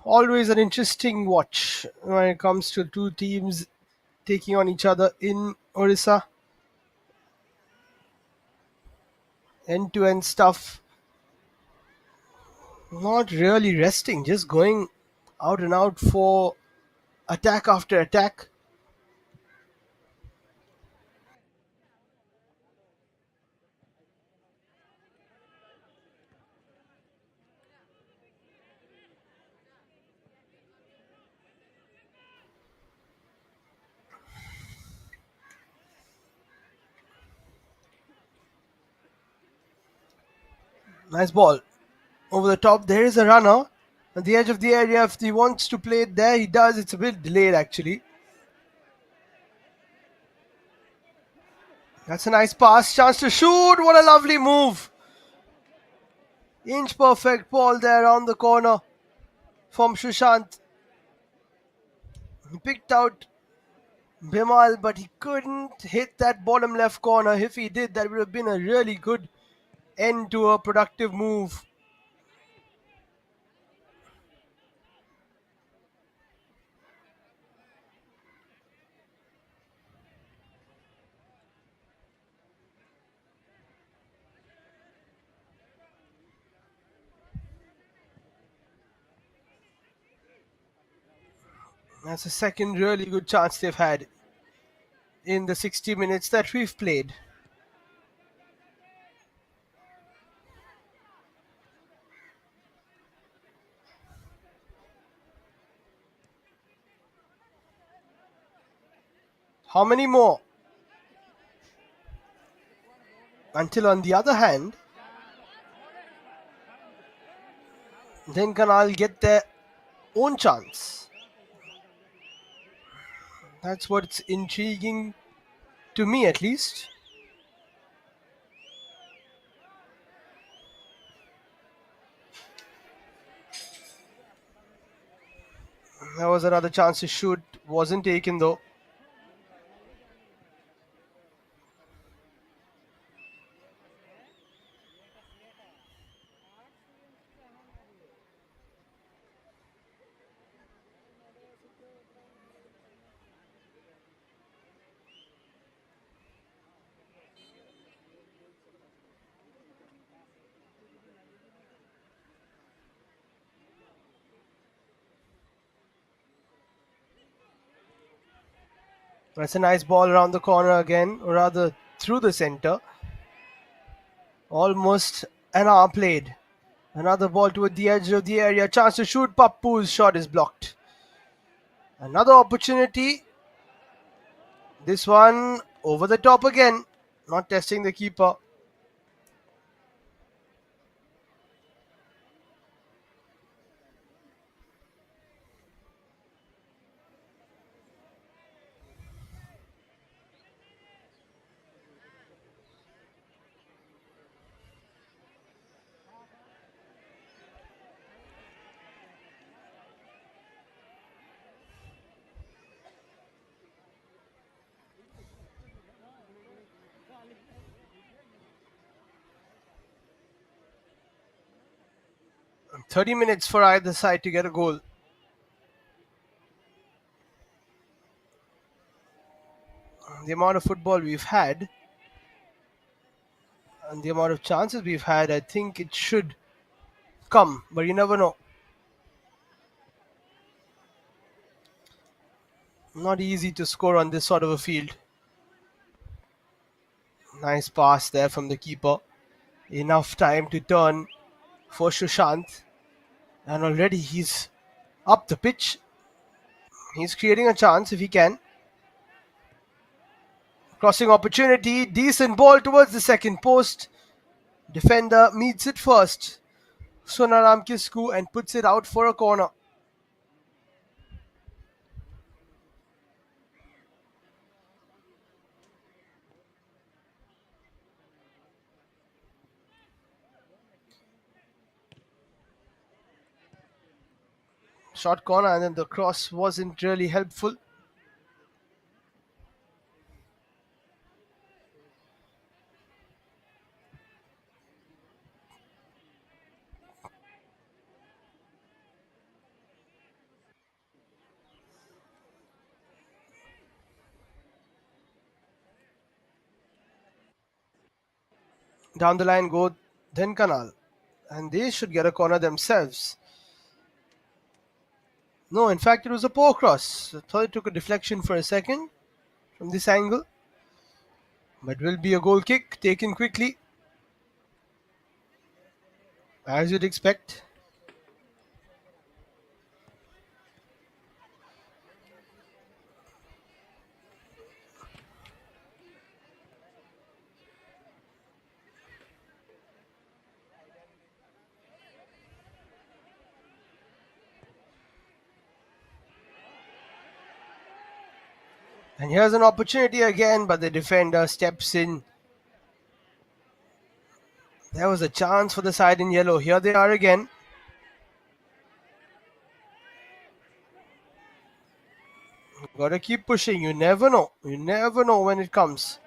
Speaker 2: Always an interesting watch when it comes to two teams taking on each other in Orissa. End to end stuff. Not really resting, just going out and out for attack after attack. Nice ball. Over the top, there is a runner at the edge of the area. If he wants to play it there, he does. It's a bit delayed actually. That's a nice pass. Chance to shoot. What a lovely move. Inch perfect ball there on the corner from Shushant. He picked out Bimal, but he couldn't hit that bottom left corner. If he did, that would have been a really good end to a productive move. That's the second really good chance they've had in the 60 minutes that we've played. How many more? Until on the other hand, Dhenkanal get their own chance. That's what's intriguing to me at least. There was another chance to shoot, wasn't taken though. That's a nice ball around the corner again, or rather through the center. Almost an hour played. Another ball toward the edge of the area. Chance to shoot. Pappu's shot is blocked. Another opportunity. This one over the top again. Not testing the keeper. And 30 minutes for either side to get a goal. The amount of football we've had and the amount of chances we've had, I think it should come, but you never know. Not easy to score on this sort of a field. Nice pass there from the keeper. Enough time to turn for Sushant. And already he's up the pitch. He's creating a chance if he can. Crossing opportunity. Decent ball towards the second post. Defender meets it first. Sonaram Kisku and puts it out for a corner. Short corner and then the cross wasn't really helpful. Down the line go Dhenkanal. And they should get a corner themselves. No, in fact, it was a poor cross. I thought it took a deflection for a second from this angle. But will be a goal kick taken quickly, as you'd expect. And here's an opportunity again, but the defender steps in. There was a chance for the side in yellow. Here they are again. Gotta keep pushing. You never know. You never know when it comes.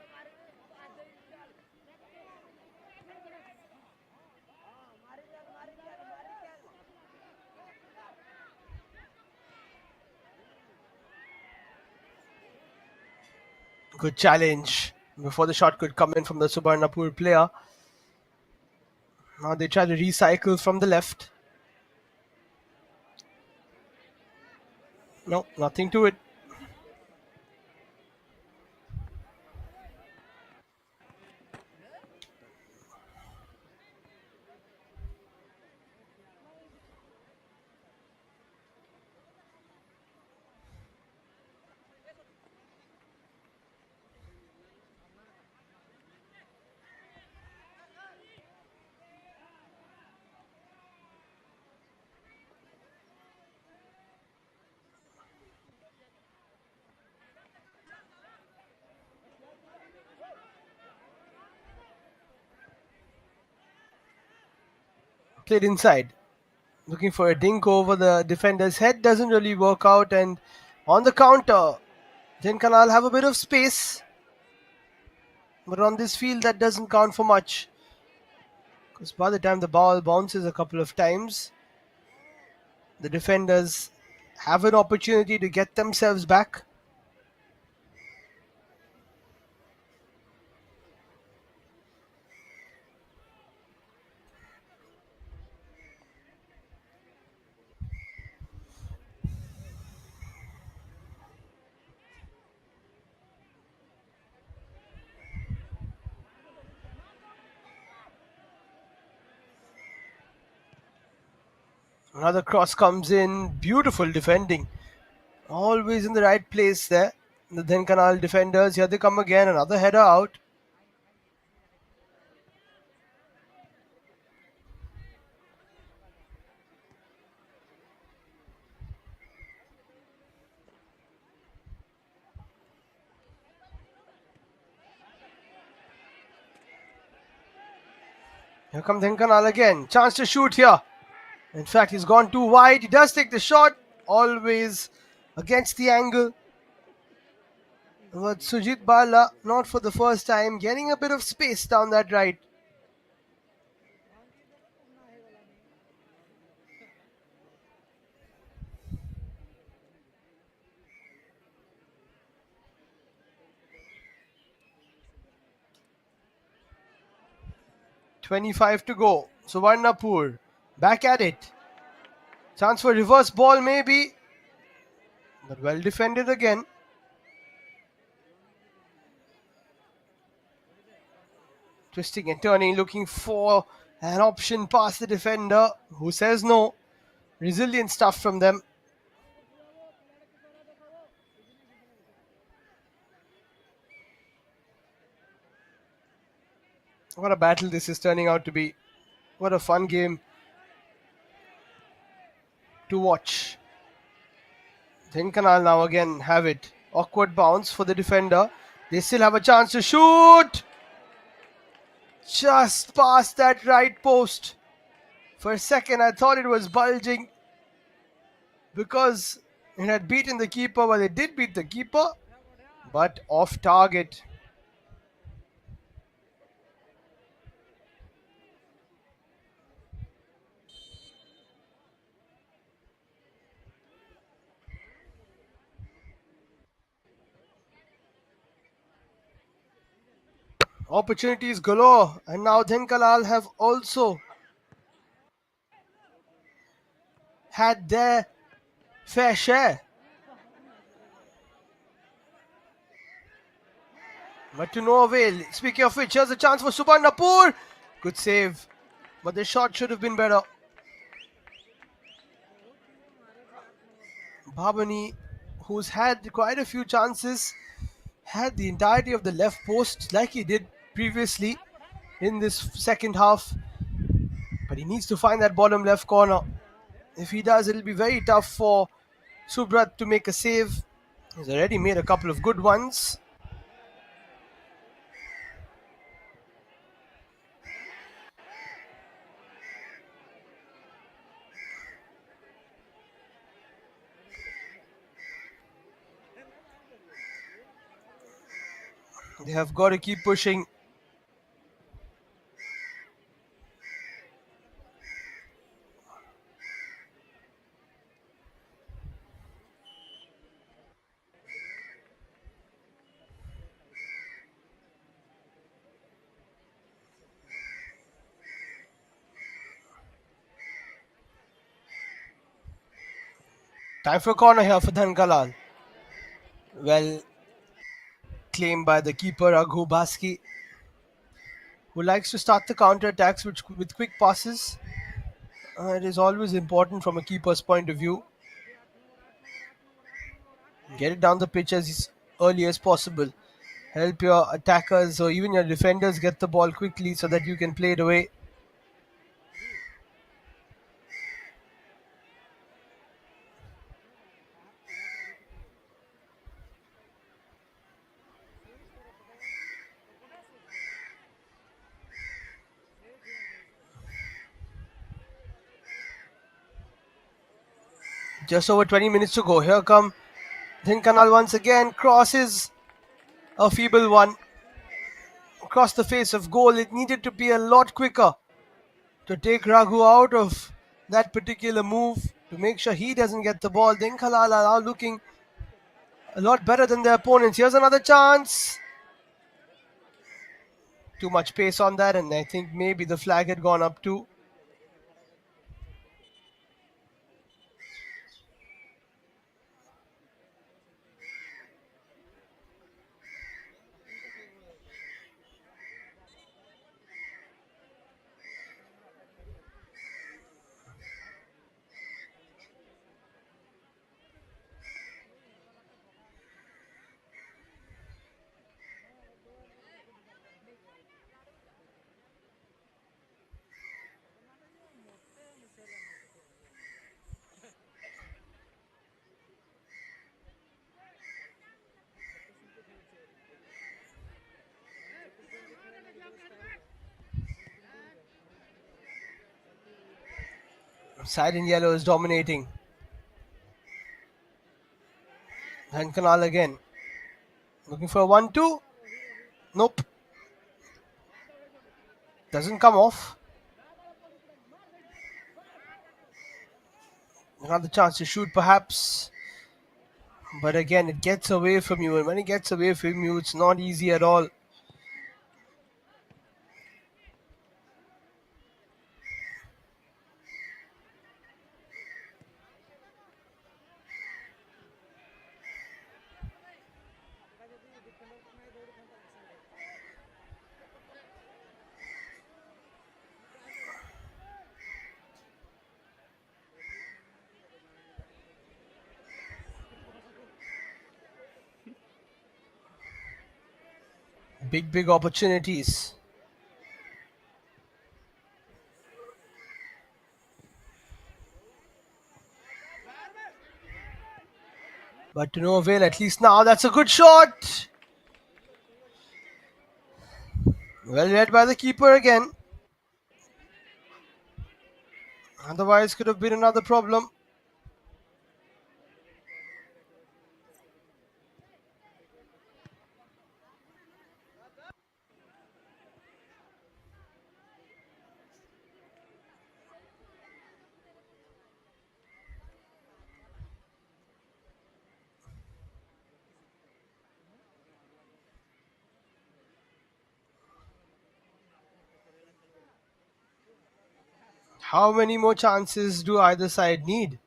Speaker 2: Good challenge before the shot could come in from the Subarnapur player. Now they try to recycle from the left. No, nothing to it. Played inside. Looking for a dink over the defender's head. Doesn't really work out. And on the counter, Dhenkanal have a bit of space. But on this field, that doesn't count for much. Because by the time the ball bounces a couple of times, the defenders have an opportunity to get themselves back. Another cross comes in. Beautiful defending. Always in the right place there. The Dhenkanal defenders, here they come again. Another header out. Here come Dhenkanal again. Chance to shoot here. In fact, he's gone too wide. He does take the shot. Always against the angle. But Sujit Bala, not for the first time, getting a bit of space down that right. 25 to go. Subarnapur back at it. Chance for reverse ball maybe. But well defended again. Twisting and turning, looking for an option past the defender, who says no. Resilient stuff from them. What a battle this is turning out to be. What a fun game to watch. Dhenkanal now again have it. Awkward bounce for the defender. They still have a chance to shoot. Just past that right post. For a second I thought it was bulging because it had beaten the keeper. Well, it did beat the keeper, but off target. Opportunities galore, and now Dhenkanal have also had their fair share. But to no avail. Speaking of which, here's a chance for Subarnapur. Good save, but the shot should have been better. Bhabani, who's had quite a few chances, had the entirety of the left post like he did previously in this second half. But he needs to find that bottom left corner. If he does, it'll be very tough for Subrat to make a save. He's already made a couple of good ones. They have got to keep pushing. Time for a corner here for Dhenkanal. Well claimed by the keeper Raghu Baski, who likes to start the counter attacks with quick passes. It is always important from a keeper's point of view. Get it down the pitch as early as possible. Help your attackers or even your defenders get the ball quickly so that you can play it away. Just over 20 minutes to go. Here come Dhenkanal once again. Crosses a feeble one across the face of goal. It needed to be a lot quicker to take Raghu out of that particular move to make sure he doesn't get the ball. Dhenkanal are now looking a lot better than their opponents. Here's another chance. Too much pace on that, and I think maybe the flag had gone up too. Side in yellow is dominating. Dhenkanal again. Looking for a 1-2. Nope. Doesn't come off. Another chance to shoot perhaps. But again, it gets away from you. And when it gets away from you, it's not easy at all. Big opportunities. But to no avail, at least now. That's a good shot. Well read by the keeper again. Otherwise, could have been another problem. How many more chances do either side need?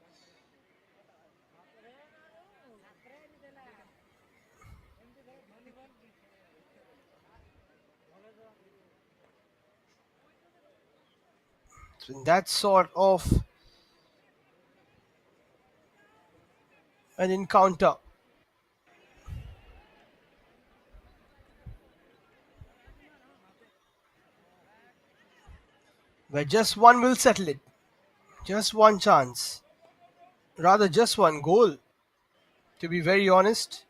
Speaker 2: So in that sort of an encounter where just one will settle it. Just one chance. Rather, just one goal, to be very honest.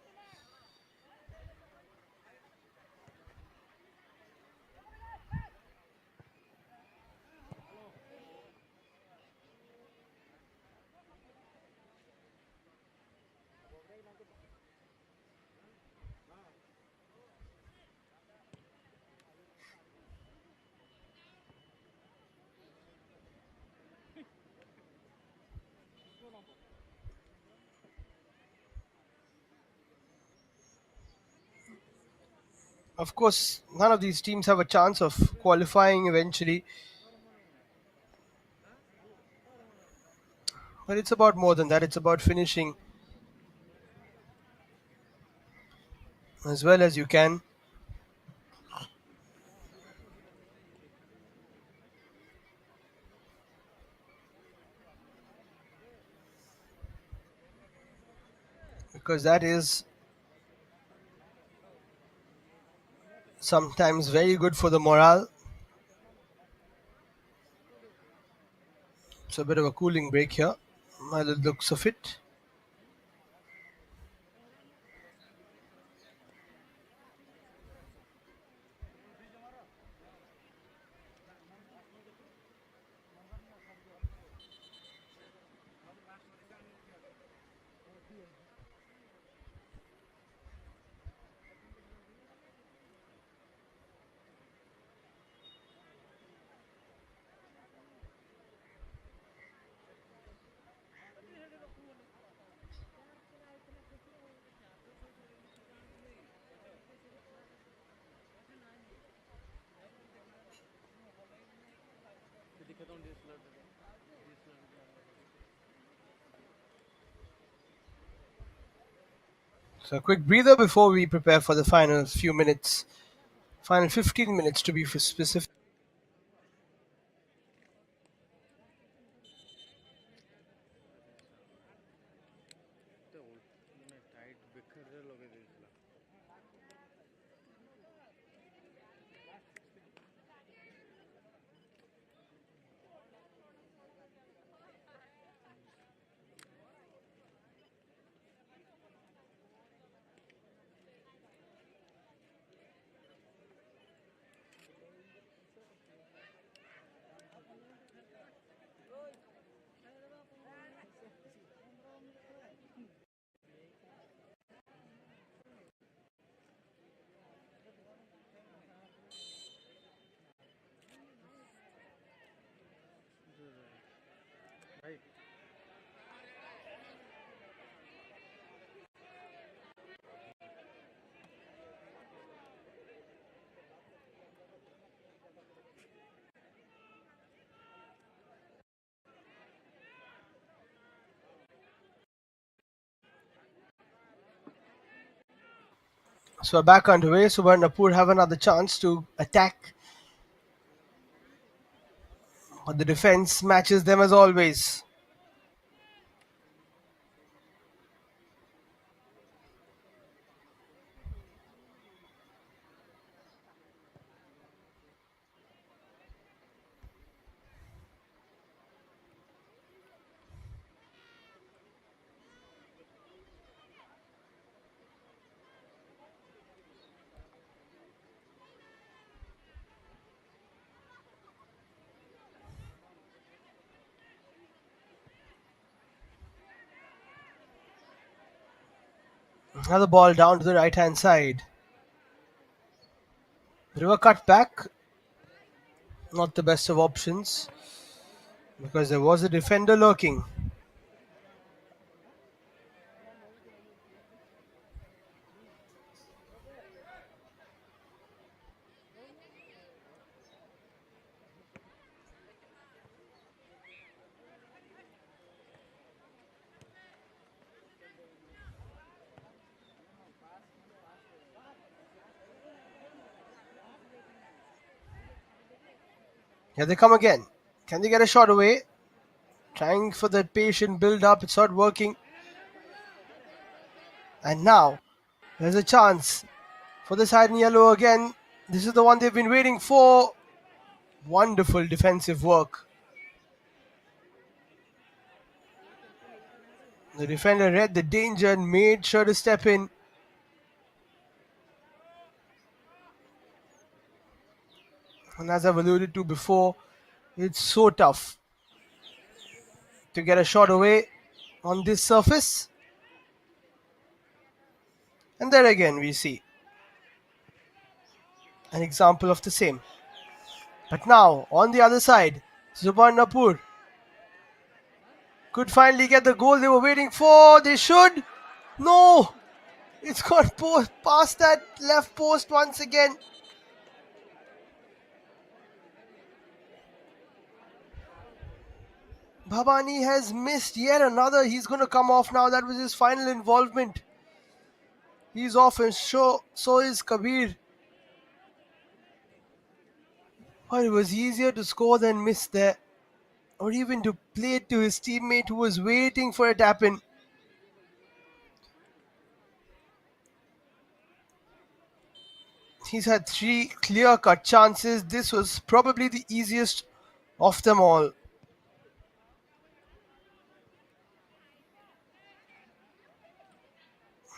Speaker 2: Of course, none of these teams have a chance of qualifying eventually, but it's about more than that. It's about finishing as well as you can. Because that is sometimes very good for the morale. It's a bit of a cooling break here, by the looks of it. So a quick breather before we prepare for the final few minutes, final 15 minutes to be specific. So we're back underway. Subarnapur have another chance to attack, but the defense matches them as always. Another ball down to the right hand side. River cut back, not the best of options because there was a defender lurking. Here they come again. Can they get a shot away? Trying for that patient build up, it's not working. And now there's a chance for the side in yellow again. This is the one they've been waiting for. Wonderful defensive work. The defender read the danger and made sure to step in. And as I've alluded to before, it's so tough to get a shot away on this surface. And there again we see an example of the same. But now on the other side, Subarnapur could finally get the goal they were waiting for. They should. No! It's got past that left post once again. Bhabani has missed yet another. He's going to come off now. That was his final involvement. He's off and so is Kabir. But it was easier to score than miss there. Or even to play it to his teammate who was waiting for a tap in. He's had 3 clear-cut chances. This was probably the easiest of them all.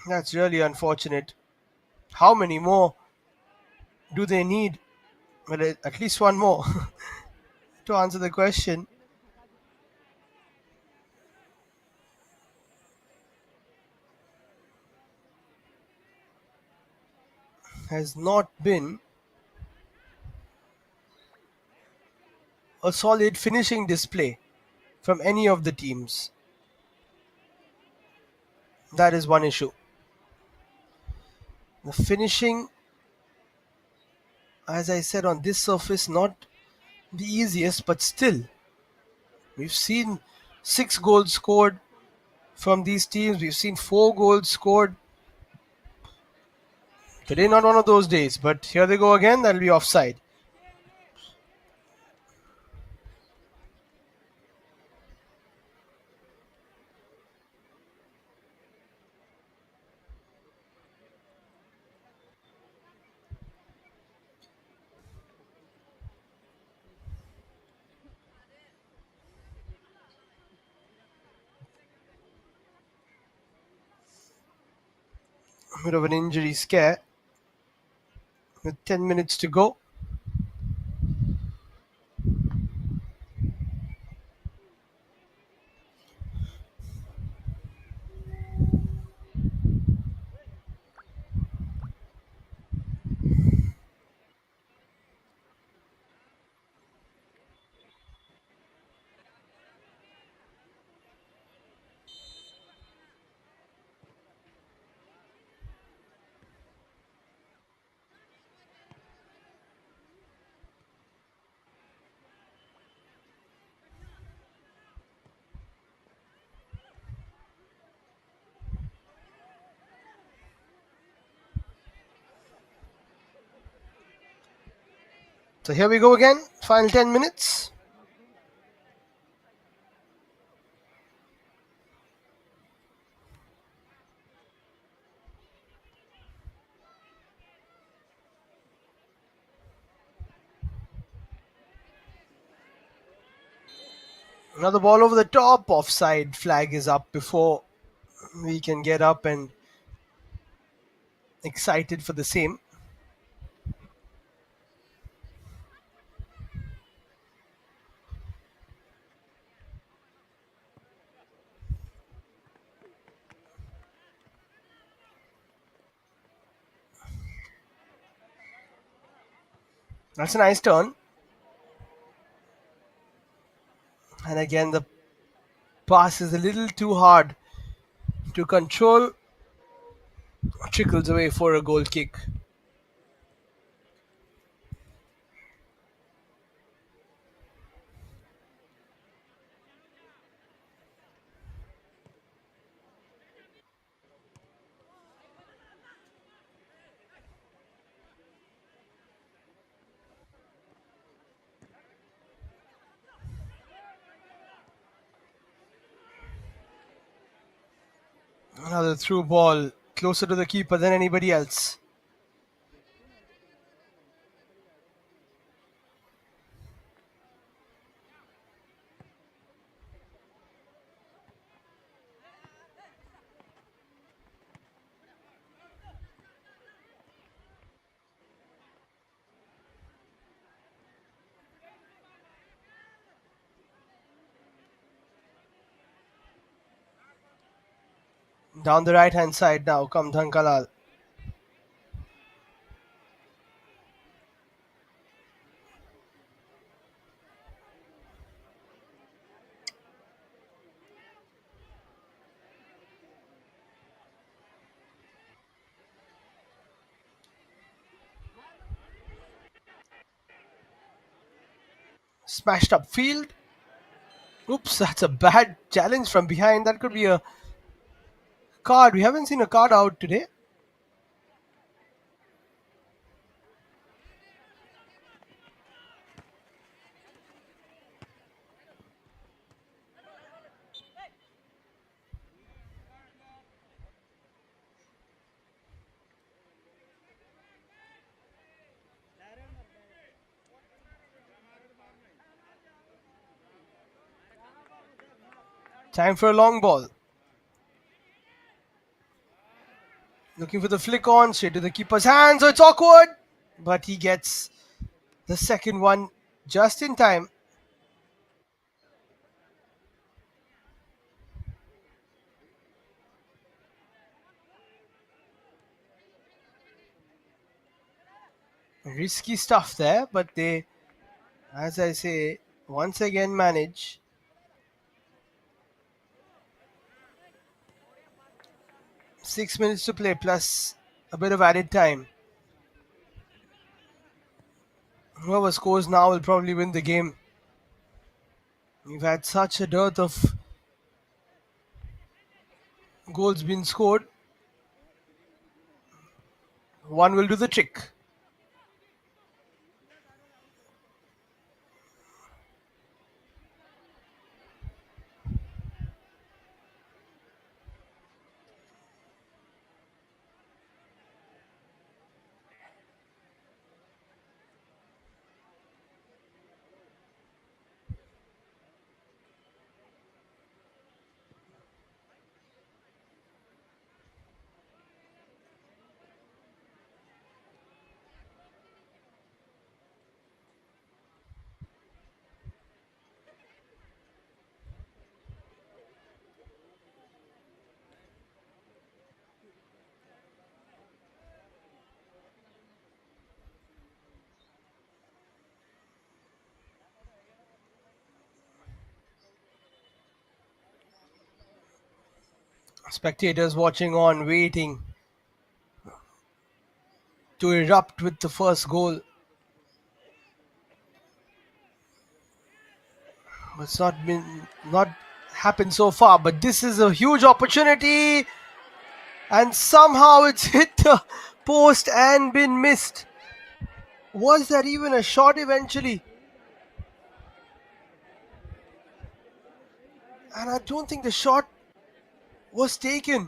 Speaker 2: That's really unfortunate. How many more do they need? Well, at least one more to answer the question. Has not been a solid finishing display from any of the teams. That is one issue. The finishing, as I said, on this surface, not the easiest, but still, we've seen 6 goals scored from these teams. We've seen 4 goals scored Today, not one of those days, but here they go again. That'll be offside. A bit of an injury scare with 10 minutes to go. So here we go again. Final 10 minutes. Another ball over the top. Offside flag is up before we can get up and excited for the same. That's a nice turn. And again, the pass is a little too hard to control. Trickles away for a goal kick. Another through ball closer to the keeper than anybody else. Down the right hand side now come Dhenkanal. Smashed up field. Oops, that's a bad challenge from behind. That could be a card. We haven't seen a card out today. Time for a long ball. Looking for the flick on, straight to the keeper's hands. So it's awkward. But he gets the second one just in time. Risky stuff there, but they, as I say, once again manage. 6 minutes to play plus a bit of added time. Whoever scores now will probably win the game. We've had such a dearth of goals being scored. One will do the trick. Spectators watching on, waiting to erupt with the first goal. It's not happened so far, but this is a huge opportunity, and somehow it's hit the post and been missed. Was that even a shot eventually? And I don't think the shot was taken.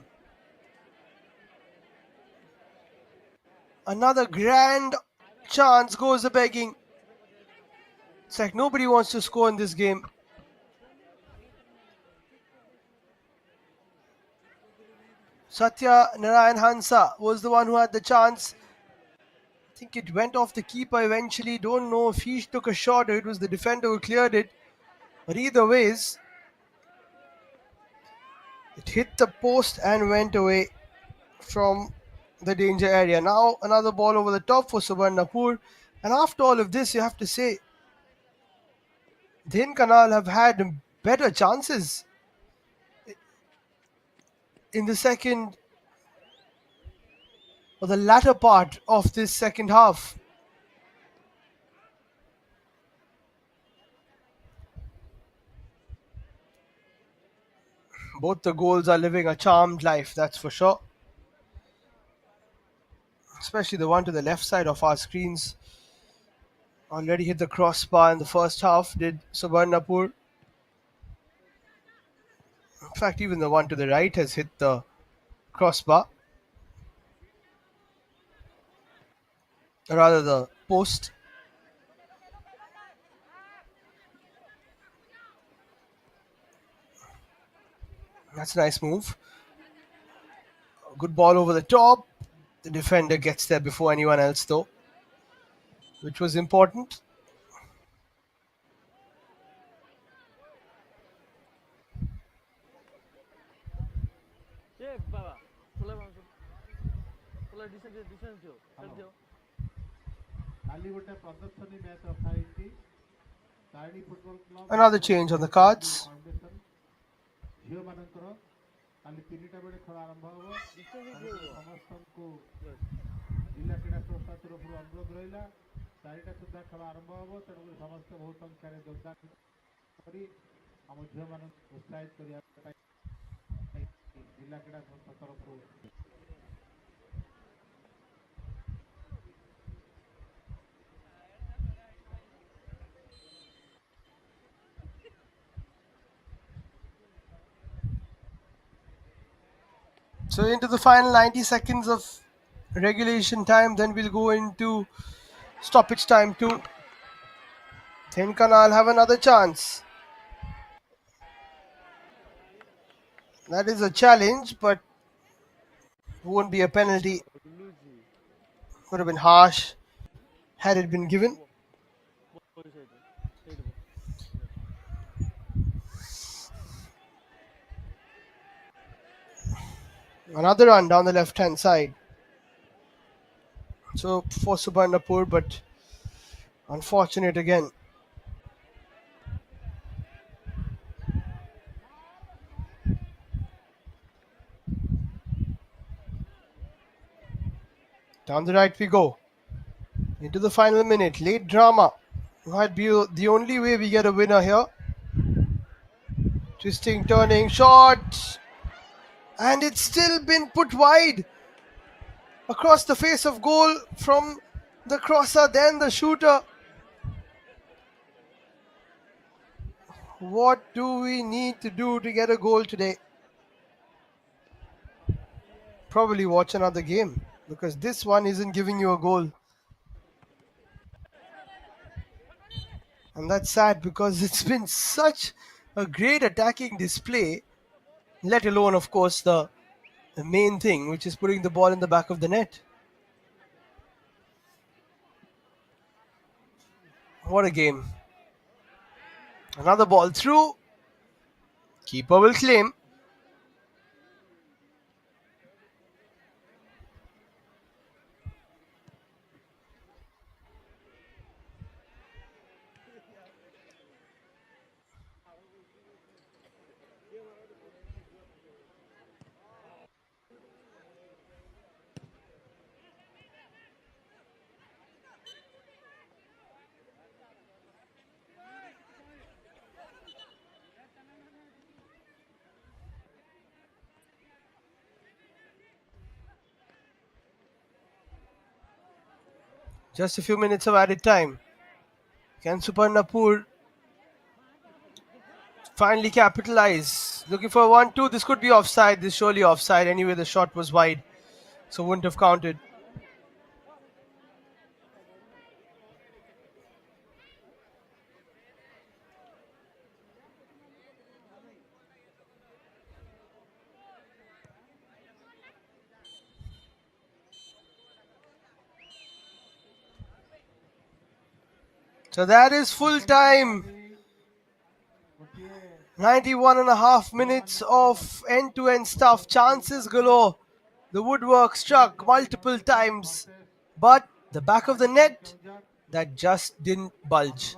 Speaker 2: Another grand chance goes a begging. It's like nobody wants to score in this game. Satya Narayan Hansa was the one who had the chance. I think it went off the keeper eventually. Don't know if he took a shot or it was the defender who cleared it. But either ways, it hit the post and went away from the danger area. Now another ball over the top for Subarnapur. And after all of this, you have to say, Dhenkanal have had better chances in the second or the latter part of this second half. Both the goals are living a charmed life, that's for sure. Especially the one to the left side of our screens. Already hit the crossbar in the first half, did Subarnapur. In fact, even the one to the right has hit the crossbar. Or rather, the post. That's a nice move. Good ball over the top. The defender gets there before anyone else, though, which was important. Another change on the cards.
Speaker 1: ଝିଅମାନଙ୍କର କାଲି 3ଟା ବେଳେ ଖେଳ ଆରମ୍ଭ ହେବ। ସମସ୍ତଙ୍କୁ ଜିଲ୍ଲା କ୍ରୀଡ଼ା ସଂସ୍ଥା ତରଫରୁ ଅନୁରୋଧ ରହିଲା 4ଟା ସୁଦ୍ଧା ଖେଳ ଆରମ୍ଭ ହେବ। ତେଣୁକରି ସମସ୍ତେ ବହୁତ ସଂଖ୍ୟାରେ ଯୋଗଦାନ କରି ଆମ ଝିଅମାନଙ୍କୁ ଉତ୍ସାହିତ କରିବା ପାଇଁ ଜିଲ୍ଲା କ୍ରୀଡ଼ା ସଂସ୍ଥା ତରଫରୁ
Speaker 2: So into the final 90 seconds of regulation time, then we'll go into stoppage time too. Dhenkanal have another chance. That is a challenge, but won't be a penalty. Would have been harsh had it been given. Another run down the left-hand side. So for Subarnapur, but unfortunate again. Down the right we go. Into the final minute. Late drama. Might be the only way we get a winner here. Twisting, turning, shot. And it's still been put wide. Across the face of goal from the crosser, then the shooter. What do we need to do to get a goal today? Probably watch another game because this one isn't giving you a goal. And that's sad because it's been such a great attacking display, let alone, of course, the main thing, which is putting the ball in the back of the net. What a game. Another ball through. Keeper will claim. Just a few minutes of added time. Can Subarnapur finally capitalize? Looking for a 1-2. This could be offside. This is surely offside. Anyway, the shot was wide, so wouldn't have counted. So that is full time. 91 and a half minutes of end-to-end stuff. Chances galore. The woodwork struck multiple times. But the back of the net, that just didn't budge.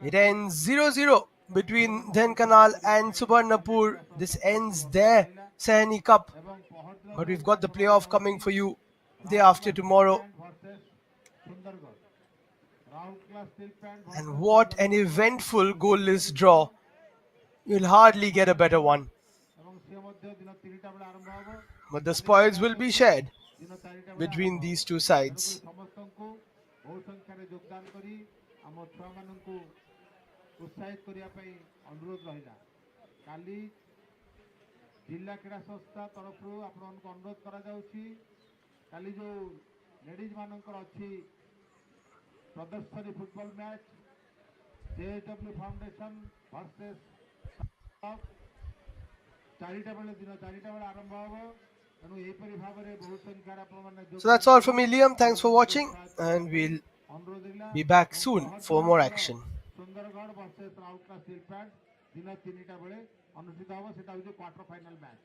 Speaker 2: It ends 0-0 between Dhenkanal and Subarnapur. This ends their Sahani Cup. But we've got the playoff coming for you day after tomorrow. And what an eventful goalless draw. You'll hardly get a better one. But the spoils will be shared between these two sides.
Speaker 1: जिला क्रीड़ा संस्था तरफ आपको अनुरोध करा काली जो ladies मानकर अच्छी प्रदर्शनी football match JW foundation versus चारिटा बेले दिन चारिटा बेले आरंभ होबो तेणु एपरि भाबरे बहुत संख्यार आपण
Speaker 2: So that's all from me, Liam. Thanks for watching, and we'll be back soon for more action.
Speaker 1: Sundargarh versus Rourkela steel plant दिन 3टा बेले अनुष्ठित होबो सेटा होय क्वार्टर फाइनल मैच।